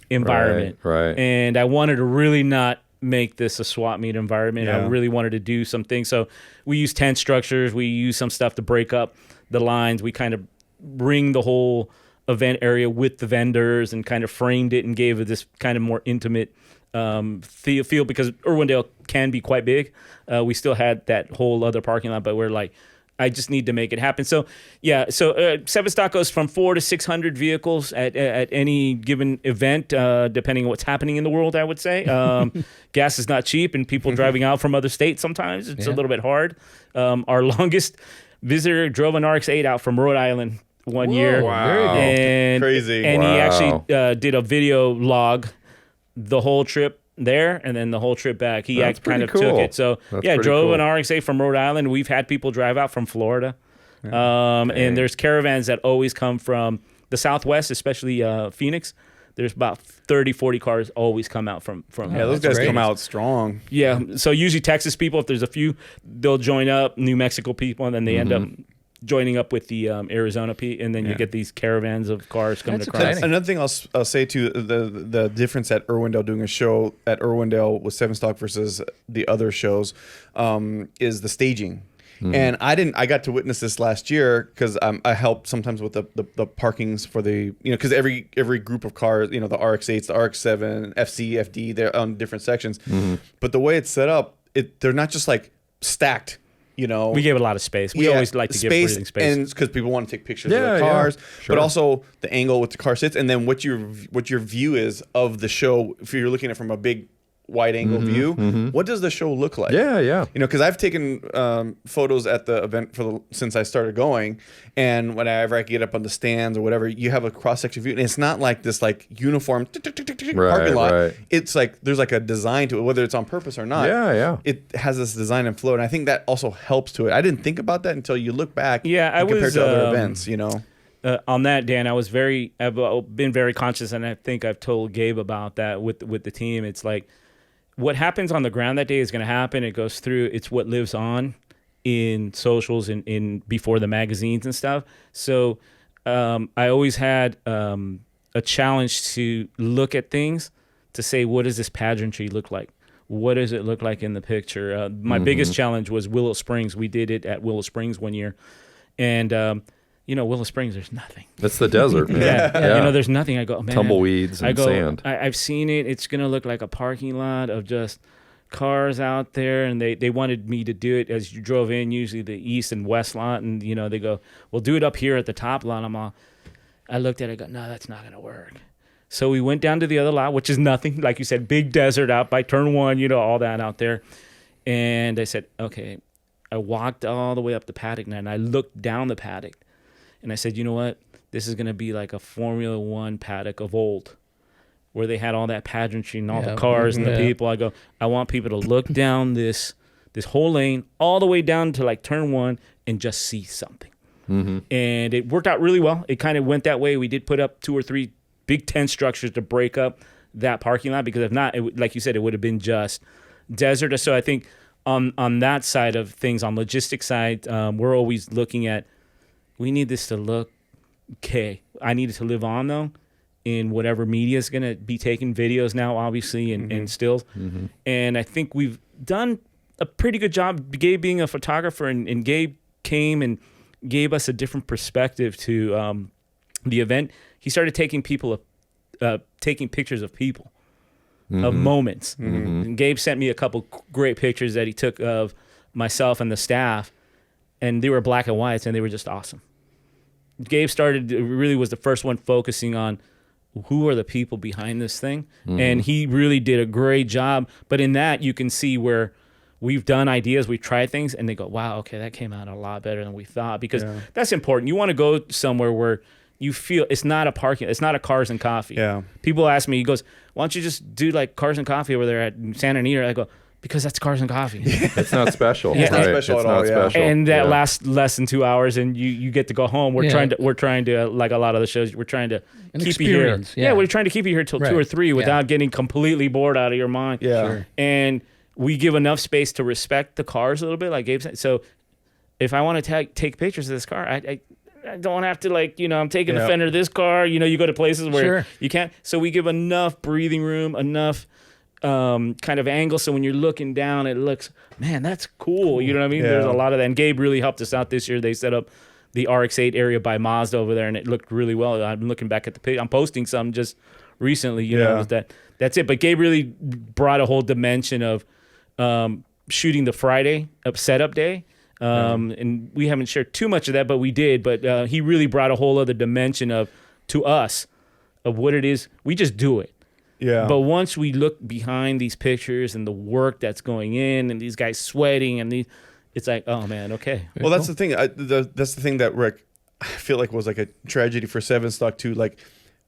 environment. Right. And I wanted to really not make this a swap meet environment. Yeah. I really wanted to do some things. So we use tent structures. We use some stuff to break up the lines. We kind of bring the whole event area with the vendors and kind of framed it and gave it this kind of more intimate feel because Irwindale can be quite big. We still had that whole other parking lot, but we're like, I just need to make it happen. So, SevenStock goes from 400 to 600 vehicles at any given event, depending on what's happening in the world, I would say. Gas is not cheap, and people driving out from other states sometimes, it's a little bit hard. Our longest visitor drove an RX-8 out from Rhode Island one year. Wow. And, Crazy. And Wow. he actually did a video log the whole trip there and then the whole trip back. He That's kind pretty of took cool. it. So That's drove pretty cool. an RX-8 from Rhode Island. We've had people drive out from Florida. And there's caravans that always come from the Southwest, especially Phoenix. There's about 30, 40 cars always come out from Yeah, those that's guys great. come out strong. Yeah. So usually Texas people, if there's a few, they'll join up, New Mexico people, and then they end up joining up with the Arizona and then you get these caravans of cars coming That's across. exciting. Another thing I'll say too, the difference at Irwindale doing a show at Irwindale with SevenStock versus the other shows is the staging. And I got to witness this last year because I help sometimes with the parkings for the, because every group of cars, the RX-8s, the RX-7, FC, FD, they're on different sections. But the way it's set up, they're not just like stacked. We gave it a lot of space. We always like to give breathing space. And because people want to take pictures of Yeah, their cars, sure. but also the angle with the car sits, and then what your view is of the show. If you're looking at it from a big wide angle view, what does the show look like? Yeah. Because I've taken photos at the event since I started going, and whenever I get up on the stands or whatever, you have a cross section view, and it's not like this like uniform parking lot. Right. It's like there's like a design to it, whether it's on purpose or not. Yeah. It has this design and flow, and I think that also helps to it. I didn't think about that until you look back. Yeah, I and compared was, to other events. On that, Dan, I've been very conscious, and I think I've told Gabe about that with the team. It's like what happens on the ground that day is going to happen. It goes through. It's what lives on in socials and in before the magazines and stuff. So I always had a challenge to look at things to say, what does this pageantry look like? What does it look like in the picture? My biggest challenge was Willow Springs. We did it at Willow Springs one year, and Willow Springs, there's nothing. It's the desert, man. Yeah. There's nothing. I go, man. Tumbleweeds and sand. I've seen it. It's going to look like a parking lot of just cars out there. And they wanted me to do it as you drove in, usually the east and west lot. And, they go, well, do it up here at the top lot. I looked at it, I go, no, that's not going to work. So we went down to the other lot, which is nothing. Like you said, big desert out by turn one, all that out there. And I said, okay. I walked all the way up the paddock and I looked down the paddock. And I said, you know what? This is going to be like a Formula One paddock of old where they had all that pageantry and all the cars and the people. I go, I want people to look down this whole lane all the way down to like turn one and just see something. And it worked out really well. It kind of went that way. We did put up 2 or 3 big tent structures to break up that parking lot because if not, like you said, it would have been just desert. So I think on that side of things, on logistics side, we're always looking at, we need this to look okay. I need it to live on, though, in whatever media is going to be taking videos now, obviously, and stills. And I think we've done a pretty good job, Gabe being a photographer, and Gabe came and gave us a different perspective to the event. He started taking taking pictures of people, of moments. And Gabe sent me a couple great pictures that he took of myself and the staff, and they were black and whites, and they were just awesome. Gabe really was the first one focusing on who are the people behind this thing, and he really did a great job. But in that, you can see where we've done ideas, we've tried things, and they go, wow, okay, that came out a lot better than we thought, because that's important. You want to go somewhere where you feel it's not a parking, it's not a Cars and Coffee. Yeah. People ask me, he goes, why don't you just do like Cars and Coffee over there at Santa Anita? I go, Because that's cars and coffee. It's not special. It's not Right. special It's at all, not yeah. special. And that Yeah. lasts less than 2 hours, and you get to go home. We're trying to like a lot of the shows. We're trying to keep you here. Yeah. We're trying to keep you here till 2 or 3 without getting completely bored out of your mind. Yeah. Sure. And we give enough space to respect the cars a little bit, like Gabe said. So if I want to take pictures of this car, I don't have to I'm taking the fender of this car. You go to places where you can't. So we give enough breathing room, enough kind of angle, so when you're looking down, it looks, man, that's cool. You know what I mean? Yeah. There's a lot of that. And Gabe really helped us out this year. They set up the RX-8 area by Mazda over there, and it looked really well. I'm looking back at the picture. I'm posting some just recently. You know that's it. But Gabe really brought a whole dimension of shooting the Friday of setup day. And we haven't shared too much of that, but we did. But he really brought a whole other dimension to us of what it is. We just do it. Yeah. But once we look behind these pictures and the work that's going in, and these guys sweating, and it's like, oh man, okay. Well, that's the thing. That's the thing that Rick, I feel like was like a tragedy for SevenStock too. Like,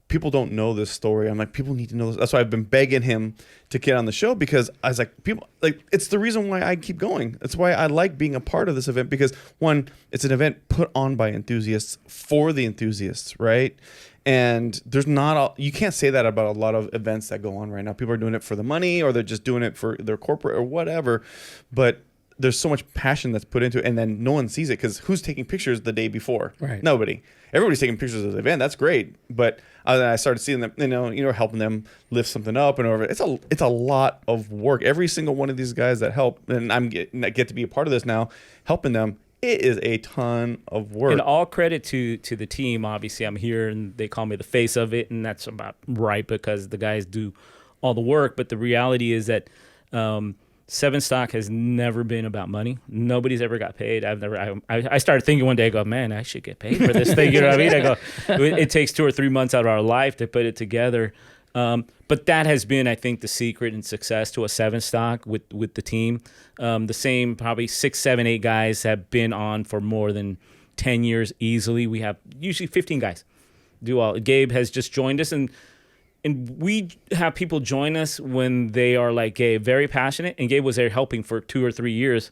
people don't know this story. I'm like, people need to know this. That's why I've been begging him to get on the show, because I was like, people, like, it's the reason why I keep going. That's why I like being a part of this event, because one, it's an event put on by enthusiasts for the enthusiasts, right? And there's you can't say that about a lot of events that go on right now. People are doing it for the money, or they're just doing it for their corporate or whatever. But there's so much passion that's put into it, and then no one sees it, because who's taking pictures the day before? Right. Nobody. Everybody's taking pictures of the event. That's great. But then I started seeing them, helping them lift something up and over. It's a lot of work. Every single one of these guys that help, and I get to be a part of this now, helping them. It is a ton of work. And all credit to the team. Obviously, I'm here, and they call me the face of it, and that's about right, because the guys do all the work. But the reality is that SevenStock has never been about money. Nobody's ever got paid. I started thinking one day, I go, man, I should get paid for this thing. You know what I mean? I go, it takes 2 or 3 months out of our life to put it together. But that has been, I think, the secret and success to a SevenStock with the team. The same probably 6, 7, 8 guys have been on for more than 10 years easily. We have usually 15 guys do all. Gabe has just joined us, and we have people join us when they are like Gabe, very passionate. And Gabe was there helping for 2 or 3 years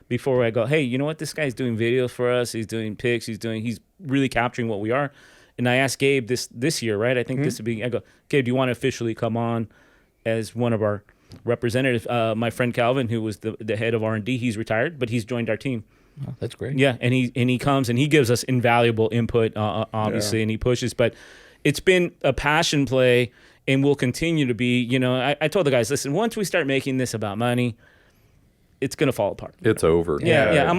before I go, hey, you know what? This guy's doing videos for us. He's doing pics. He's really capturing what we are. And I asked Gabe this year, right? I think this would be, I go, Gabe, do you want to officially come on as one of our representatives? My friend Calvin, who was the head of R&D, he's retired, but he's joined our team. Oh, that's great. Yeah, and he comes and he gives us invaluable input, obviously, and he pushes. But it's been a passion play, and will continue to be. I told the guys, listen, once we start making this about money, it's gonna fall apart. It's over. Yeah.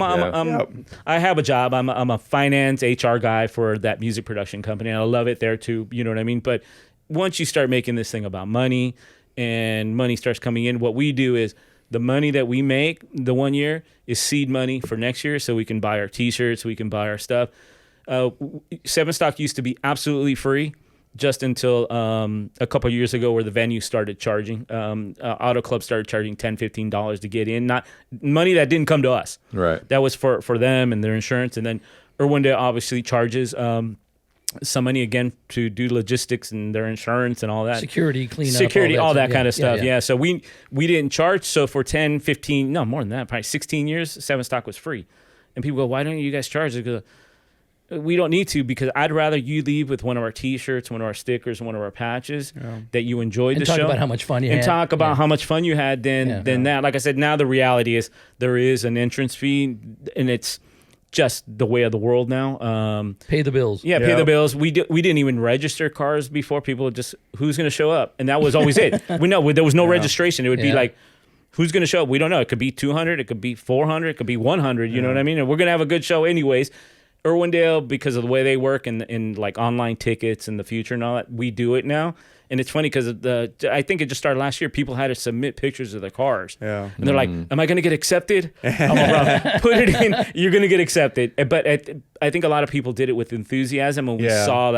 I have a job. I'm a finance HR guy for that music production company, and I love it there too. You know what I mean? But once you start making this thing about money, and money starts coming in, what we do is the money that we make the one year is seed money for next year, so we can buy our T-shirts, we can buy our stuff. SevenStock used to be absolutely free, just until a couple of years ago, where the venue started charging. Auto Club started charging $10, $15 to get in. Not money that didn't come to us. Right. That was for them and their insurance. And then Irwindale obviously charges some money again to do logistics and their insurance and all that. Security, cleanup. Security, all that kind of stuff. Yeah. So we didn't charge. So for 10, 15, no, more than that, probably 16 years, SevenStock was free. And people go, why don't you guys charge? They go, we don't need to, because I'd rather you leave with one of our T-shirts, one of our stickers, one of our patches that you enjoyed And the talk show. about how much fun you and had. talk about how much fun you had than that. Like I said, now the reality is there is an entrance fee, and it's just the way of the world now. Pay the bills. Yeah, pay the bills. We didn't even register cars before. People just, who's going to show up? And that was always it. There was no registration. It would be like, who's going to show up? We don't know. It could be 200. It could be 400. It could be 100. You know what I mean? And we're going to have a good show anyways. Irwindale, because of the way they work and like online tickets in the future and all that, we do it now. And it's funny because I think it just started last year. People had to submit pictures of their cars. Yeah. And they're like, am I going to get accepted? I'm like, bro, put it in. You're going to get accepted. But I think a lot of people did it with enthusiasm. And we saw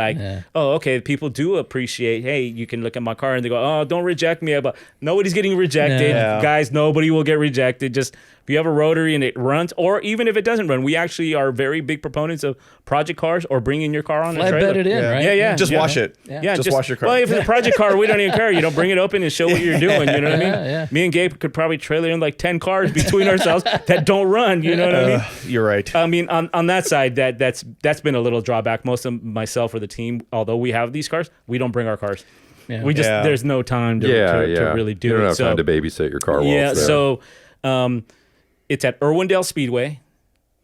oh, okay, people do appreciate, hey, you can look at my car and they go, oh, don't reject me. But nobody's getting rejected. Yeah. Guys, nobody will get rejected. Just if you have a Rotary and it runs, or even if it doesn't run, we actually are very big proponents of project cars or bringing your car on a trailer. Flatbed it in, right? Yeah. Just wash it. Yeah, Just wash your car. Well, if it's a project car. We don't even care. You don't bring it open and show what you're doing. You know what I mean? Yeah. Me and Gabe could probably trailer in like 10 cars between ourselves that don't run. You know what I mean? You're right. I mean, on that side, that's been a little drawback. Most of myself or the team, although we have these cars, we don't bring our cars. Yeah. We just there's no time to really do it. You don't have so, time to babysit your car while yeah. it's there. So it's at Irwindale Speedway,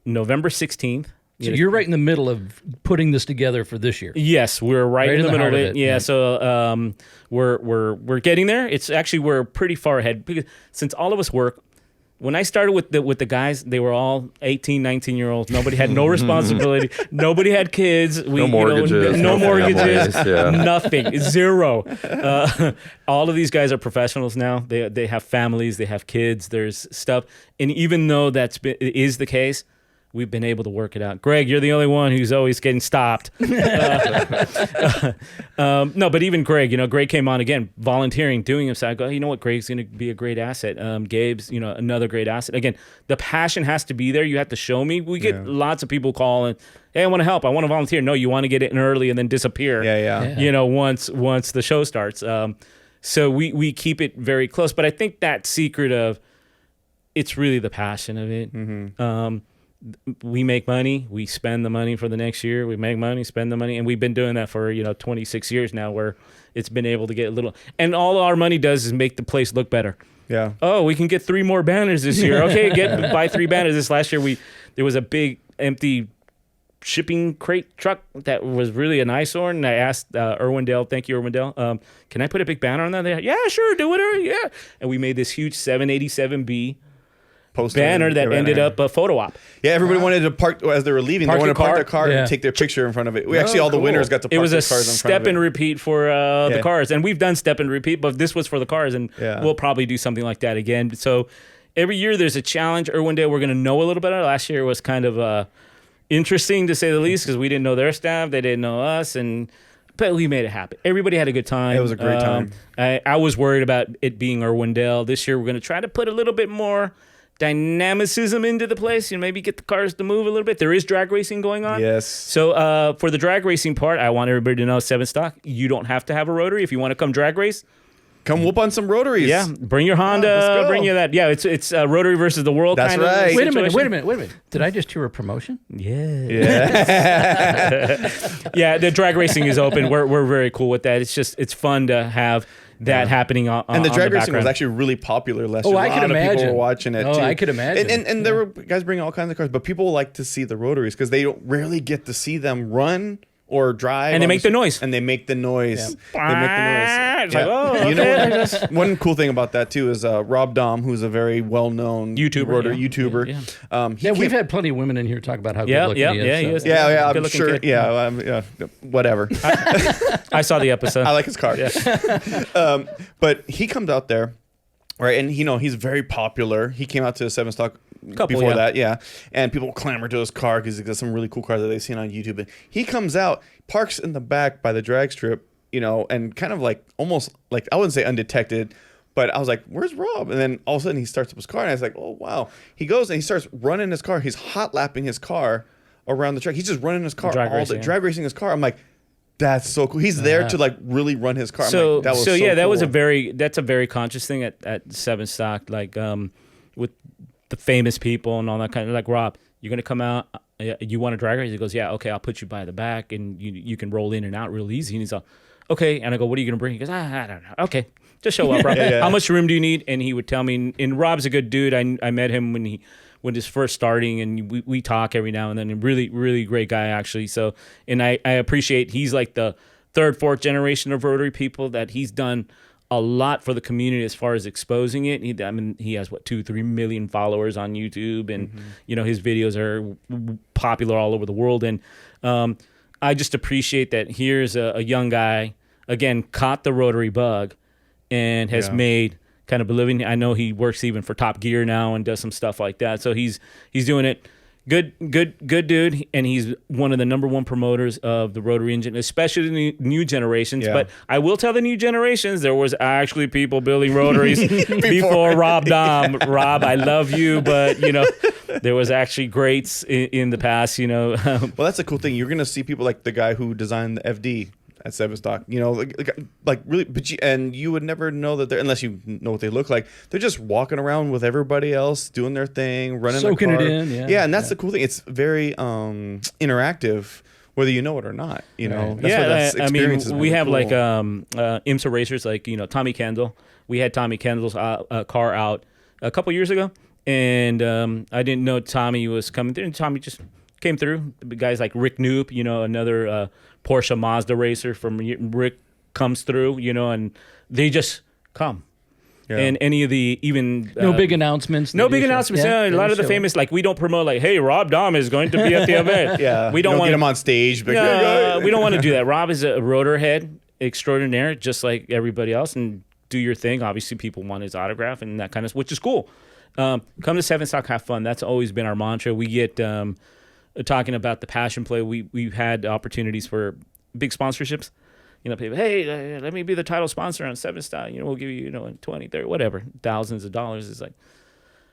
November 16th. So you're right in the middle of putting this together for this year. Yes, we're right in the middle of it. Yeah, so we're getting there. It's actually we're pretty far ahead because since all of us work. When I started with the guys, they were all 18, 19-year-olds. Nobody had no responsibility. Nobody had kids. No mortgages. No mortgages. Yeah. Nothing. Zero. All of these guys are professionals now. They have families. They have kids. There's stuff. And even though is the case, we've been able to work it out. Greg, you're the only one who's always getting stopped. No, but even Greg, Greg came on again, volunteering, doing him. So I go, you know what, Greg's going to be a great asset. Gabe's, another great asset. Again, the passion has to be there. You have to show me. We get lots of people calling, hey, I want to help. I want to volunteer. No, you want to get in early and then disappear. Yeah. Once the show starts. So we keep it very close. But I think that secret of it's really the passion of it. Mm-hmm. We make money, we spend the money for the next year, we make money, spend the money, and we've been doing that for 26 years now, where it's been able to get a little, and all our money does is make the place look better. Yeah. Oh, we can get 3 more banners this year. Okay, buy 3 banners. This last year there was a big empty shipping crate truck that was really an eyesore, and I asked Irwindale, thank you Irwindale, can I put a big banner on that? They're like, yeah, sure, do it. Yeah, and we made this huge 787B Poster banner that ended up a photo op. Yeah, everybody wanted to park as they were leaving. They wanted to park their car Yeah. and take their picture in front of it. We actually all the winners got to park It was their a cars in front step of it. and repeat for the cars, and we've done step and repeat, but this was for the cars, and we'll probably do something like that again. So every year there's a challenge. Irwindale, we're going to know a little bit. Last year was kind of interesting to say the least because we didn't know their staff, they didn't know us, but we made it happen. Everybody had a good time. It was a great time. I was worried about it being Irwindale. This year we're going to try to put a little bit more dynamicism into the place, maybe get the cars to move a little bit. There is drag racing going on. Yes. So for the drag racing part, I want everybody to know 7Stock, you don't have to have a Rotary. If you want to come drag race, come whoop on some Rotaries. yeah, bring your Honda, let's go. bring you that. Yeah, it's Rotary versus the world. That's kind right. Of Wait a minute. situation. Did I just hear a promotion? Yeah. Yeah, the drag racing is open. We're very cool with that. It's fun to have that happening on And the drag racing was background. actually really popular last Oh, year. A I lot could of people imagine. were watching it Oh, too. I could imagine. And there were guys bringing all kinds of cars, but people like to see the Rotaries because they rarely get to see them run or drive. And they on make the noise. And they make the noise. Yeah. They make the noise. It's like, oh, You know okay. what? One cool thing about that too is Rob Dom, who's a very well-known YouTuber, Rotary yeah. YouTuber. Yeah, we've had plenty of women in here talk about how good looking he is. he so. is. Yeah, I'm Good-looking sure. kid. Yeah, whatever. I saw the episode. I like his car. But he comes out there, right? And he's very popular. He came out to 7Stock before that, and people clamor to his car because he's got some really cool cars that they've seen on YouTube. And he comes out, parks in the back by the drag strip, and kind of like almost like I wouldn't say undetected, but I was like, "Where's Rob?" And then all of a sudden he starts up his car, and I was like, "Oh wow!" He goes and he starts running his car. He's hot lapping his car around the track. He's just running his car Drag racing, drag racing his car. I'm like, that's so cool. He's there to like really run his car. I'm So, like, that was that was cool. that's a very conscious thing at 7Stock, like with the famous people and all that kind of, like, Rob, you're gonna come out, you want to drag race? He goes, yeah, okay, I'll put you by the back and you can roll in and out real easy. And he's like, okay. And I go, what are you gonna bring? He goes, I don't know. Okay, just show up, Rob. How much room do you need? And he would tell me. And Rob's a good dude. I met him when he's first starting, and we talk every now and then. And really, really great guy, actually. So, and I appreciate, he's like the 3rd, 4th generation of Rotary people, that he's done a lot for the community as far as exposing it. He has 2-3 million followers on YouTube, and his videos are popular all over the world. And I just appreciate that here's a young guy, again, caught the Rotary bug and has made kind of a living. I know he works even for Top Gear now and does some stuff like that. So he's doing it. Good dude, and he's one of the #1 promoters of the Rotary engine, especially the new generations. Yeah. But I will tell the new generations, there was actually people building Rotaries before Rob Dom. Rob, I love you, but there was actually greats in the past. Well, that's a cool thing. You're gonna see people like the guy who designed the FD. at SevenStock. You know, like really, but you would never know that they're, unless you know what they look like. They're just walking around with everybody else, doing their thing, running soaking their car. it in. Yeah, and that's the cool thing. It's very interactive, whether you know it or not. You know, Right. I mean, is we really have cool. like IMSA racers, like Tommy Kendall. We had Tommy Kendall's car out a couple years ago, and I didn't know Tommy was coming through. And Tommy just came through. Guys like Rick Knoop, another Porsche Mazda racer from Rick comes through, and they just come. Yeah. And any of the even No big announcements. no big announcements. Yeah, A lot of the famous, like, we don't promote like, hey, Rob Dahm is going to be at the event. Yeah, we don't you want get him on stage. But we don't want to do that. Rob is a rotor head extraordinaire, just like everybody else, and do your thing. Obviously, people want his autograph and that kind of, which is cool. Come to SevenStock, have fun. That's always been our mantra. We get talking about the passion play. We've had opportunities for big sponsorships. People, hey, let me be the title sponsor on SevenStock. We'll give you, 20, 30, whatever, thousands of dollars. It's like,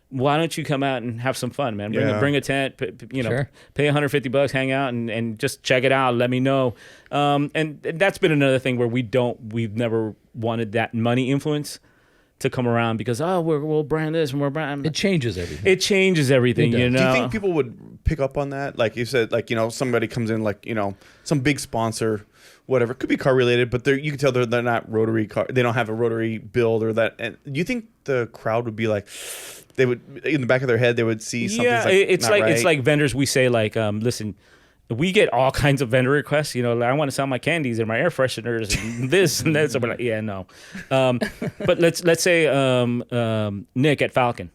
why don't you come out and have some fun, man? Bring a tent, Sure. pay $150, hang out, and just check it out. Let me know. And that's been another thing where we've never wanted that money influence to come around because, we'll brand this and we're brand. It changes everything. It changes everything, It does. Do you think people would pick up on that? Like you said, like, somebody comes in, like, some big sponsor, whatever, could be car related, but you can tell they're not Rotary car. They don't have a Rotary build or that. And do you think the crowd would be like, they would, in the back of their head, they would see something? Yeah, it's like vendors. We say, like, listen, we get all kinds of vendor requests. I want to sell my candies and my air fresheners and this and that. So we're like, yeah, no. But let's say Nick at Falcon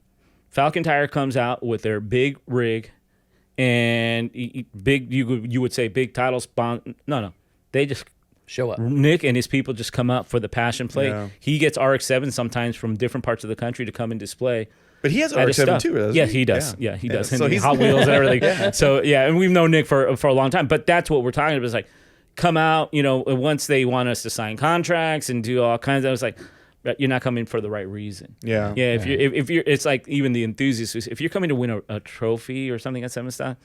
Tire comes out with their big rig and big. You would say big title sponsor. No. They just Show up. Nick and his people just come out for the passion play. Yeah. He gets RX-7 sometimes from different parts of the country to come and display. But he has At his RX-7 stuff. too, doesn't Yeah, he? he does. Yeah, he does. So And he's Hot Wheels and everything. So, yeah, and we've known Nick for a long time. But that's what we're talking about. It's like, come out, once they want us to sign contracts and do all kinds of, it's like, you're not coming for the right reason. Yeah. Yeah, if you're, it's like even the enthusiasts, if you're coming to win a trophy or something at SevenStock,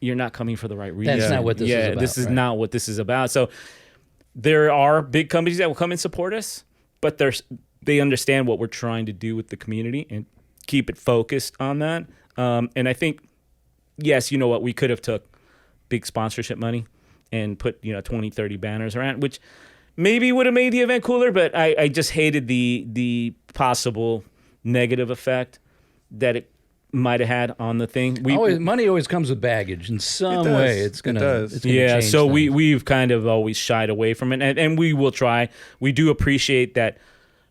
you're not coming for the right reason. That's not what this is about. This is right? not what this is about. So there are big companies that will come and support us, but they understand what we're trying to do with the community and keep it focused on that. And I think, yes, we could have took big sponsorship money and put 20, 30 banners around, which maybe would have made the event cooler, but I just hated the possible negative effect that it might have had on the thing. Money always comes with baggage in some does. way. It's It gonna. does. It's gonna Yeah, change so things. we've kind of always shied away from it, and we will try. We do appreciate that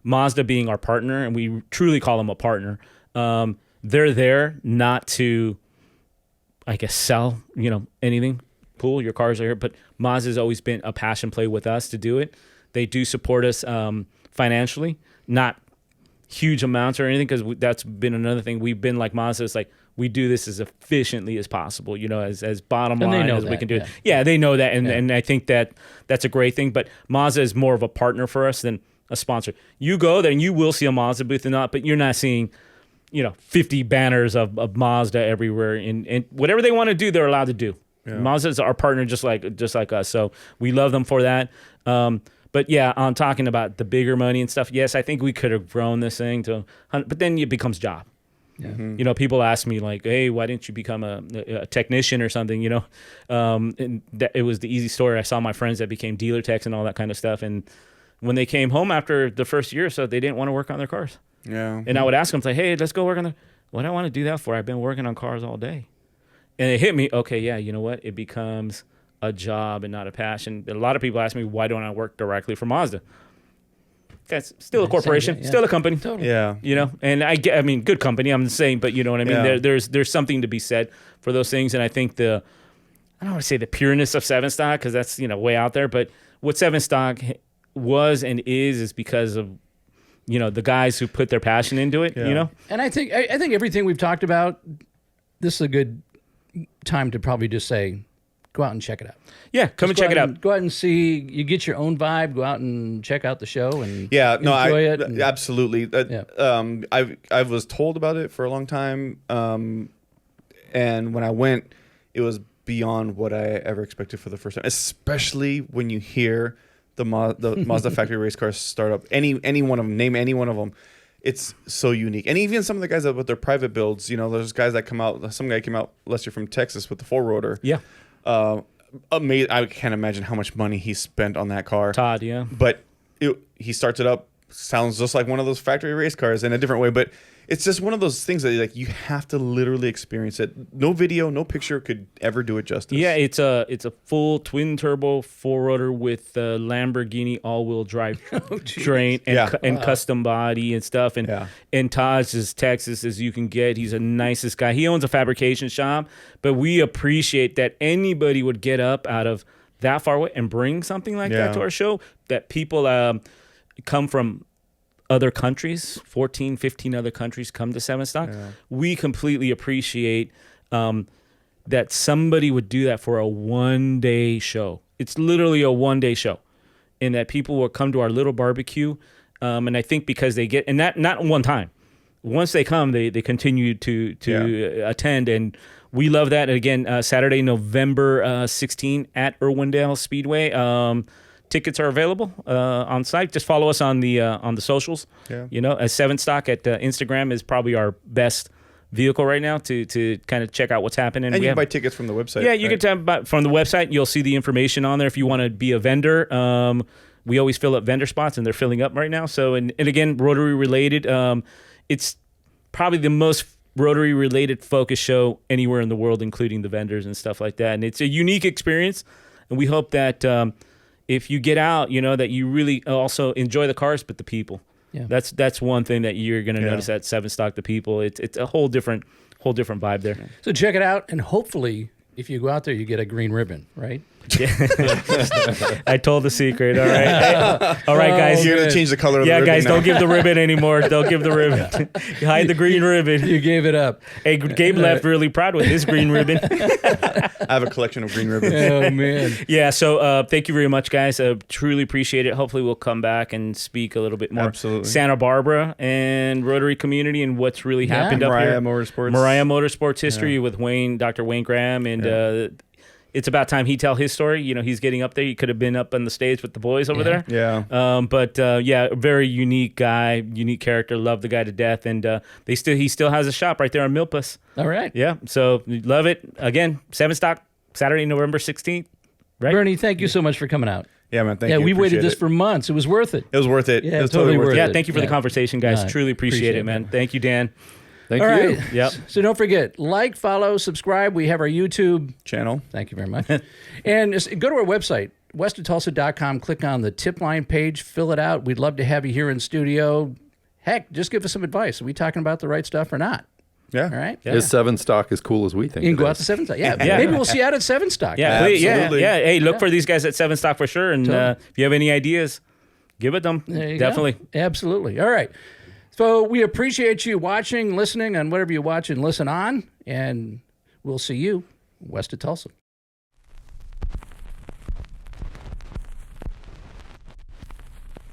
Mazda being our partner, and we truly call them a partner. They're there not to, I guess, sell anything. Cool, your cars are here, but Mazda's always been a passion play with us to do it. They do support us financially, not huge amounts or anything, because that's been another thing. We've been like Mazda. It's like we do this as efficiently as possible, as bottom And they line know as we that, can do yeah. it. Yeah, they know that, and I think that's a great thing. But Mazda is more of a partner for us than a sponsor. You go there and you will see a Mazda booth or not, but you're not seeing 50 banners of Mazda everywhere, and whatever they want to do, they're allowed to do. Yeah. Mazda is our partner, just like us. So we love them for that. But yeah, on talking about the bigger money and stuff, yes, I think we could have grown this thing to, but then it becomes job. Yeah. Mm-hmm. People ask me like, hey, why didn't you become a technician or something? And it was the easy story. I saw my friends that became dealer techs and all that kind of stuff, and when they came home after the first year or so, they didn't want to work on their cars. Yeah. And I would ask them, say, hey, let's go work on the. What do I want to do that for? I've been working on cars all day. And it hit me, okay, yeah, you know what? It becomes a job and not a passion. A lot of people ask me, why don't I work directly for Mazda? That's still a corporation, thing, yeah. still a company. Totally. Yeah. And I mean, good company, I'm saying, but you know what I mean? Yeah. There's something to be said for those things. And I think I don't want to say the pureness of SevenStock, because that's, way out there, but what SevenStock was and is because of, the guys who put their passion into it, Yeah. And I think everything we've talked about, this is a good time to probably just say, go out and check it out. Yeah, come and check it out. Go out and see. You get your own vibe. Go out and check out the show and enjoy it. And, absolutely. I was told about it for a long time, and when I went, it was beyond what I ever expected for the first time. Especially when you hear the Mazda factory race car startup, any one of them, name any one of them, it's so unique. And even some of the guys that with their private builds, there's guys that come out. Some guy came out last year from Texas with the 4-rotor. Yeah. Amazing. I can't imagine how much money he spent on that car. Todd, yeah. But he starts it up, sounds just like one of those factory race cars in a different way. But it's just one of those things that like you have to literally experience it. No video, no picture could ever do it justice. Yeah, it's a full twin turbo 4-rotor with Lamborghini all-wheel drive train and custom body and stuff. And Todd's as Texas as you can get. He's the nicest guy. He owns a fabrication shop, but we appreciate that anybody would get up out of that far away and bring something like that to our show. That people come from other countries, 14, 15 other countries come to SevenStock. Yeah. We completely appreciate that somebody would do that for a one-day show. It's literally a one-day show. And that people will come to our little barbecue. And I think because they get, and not one time. Once they come, they continue to attend. And we love that. Again, Saturday, November 16 at Irwindale Speedway. Tickets are available on site. Just follow us on the socials. Yeah. As SevenStock at Instagram is probably our best vehicle right now to kind of check out what's happening. And you can buy tickets from the website. Yeah, you can buy from the website. You'll see the information on there if you want to be a vendor. We always fill up vendor spots, and they're filling up right now. So, and again, Rotary related. It's probably the most Rotary related focus show anywhere in the world, including the vendors and stuff like that. And it's a unique experience, and we hope that if you get out, that you really also enjoy the cars, but the people. Yeah. That's one thing that you're going to notice at SevenStock. The people, it's a whole different vibe there. So check it out, and hopefully, if you go out there, you get a green ribbon, right? I told the secret. All right, all right, guys. You're gonna change the color of the ribbon. Yeah, guys, now. don't give the ribbon anymore. Don't give the ribbon. Hide the green ribbon. You gave it up. Hey, Gabe left really proud with his green ribbon. I have a collection of green ribbons. Oh man. Yeah. So thank you very much, guys. Truly appreciate it. Hopefully, we'll come back and speak a little bit more. Absolutely. Santa Barbara and Rotary community and what's really happened up here. Mariah Motorsports history with Dr. Wayne Graham, and it's about time he tell his story. He's getting up there. He could have been up on the stage with the boys over there. Yeah. But very unique guy, unique character. Love the guy to death, and he still has a shop right there on Milpas. All right. Yeah. So love it. Again, SevenStock, Saturday, November 16th. Right. Bernie, thank you so much for coming out. Yeah, man. Thank you. We waited this for months. It was worth it. It was worth it. Yeah, it was totally worth it. Yeah. Thank you for the conversation, guys. Truly appreciate it, man. Thank you, Dan. Thank you. Right. Yep. So don't forget, like, follow, subscribe. We have our YouTube channel. Thank you very much. And go to our website, westofTulsa.com. Click on the tip line page. Fill it out. We'd love to have you here in studio. Heck, just give us some advice. Are we talking about the right stuff or not? Yeah. All right. Yeah. Is SevenStock as cool as we think? You can go out to SevenStock. Yeah. Maybe we'll see you out at SevenStock. Yeah. Absolutely. Yeah. Hey, look for these guys at SevenStock for sure. And if you have any ideas, give it them. Definitely. Go. Absolutely. All right. So we appreciate you watching, listening, on whatever you watch and listen on, and we'll see you west of Tulsa.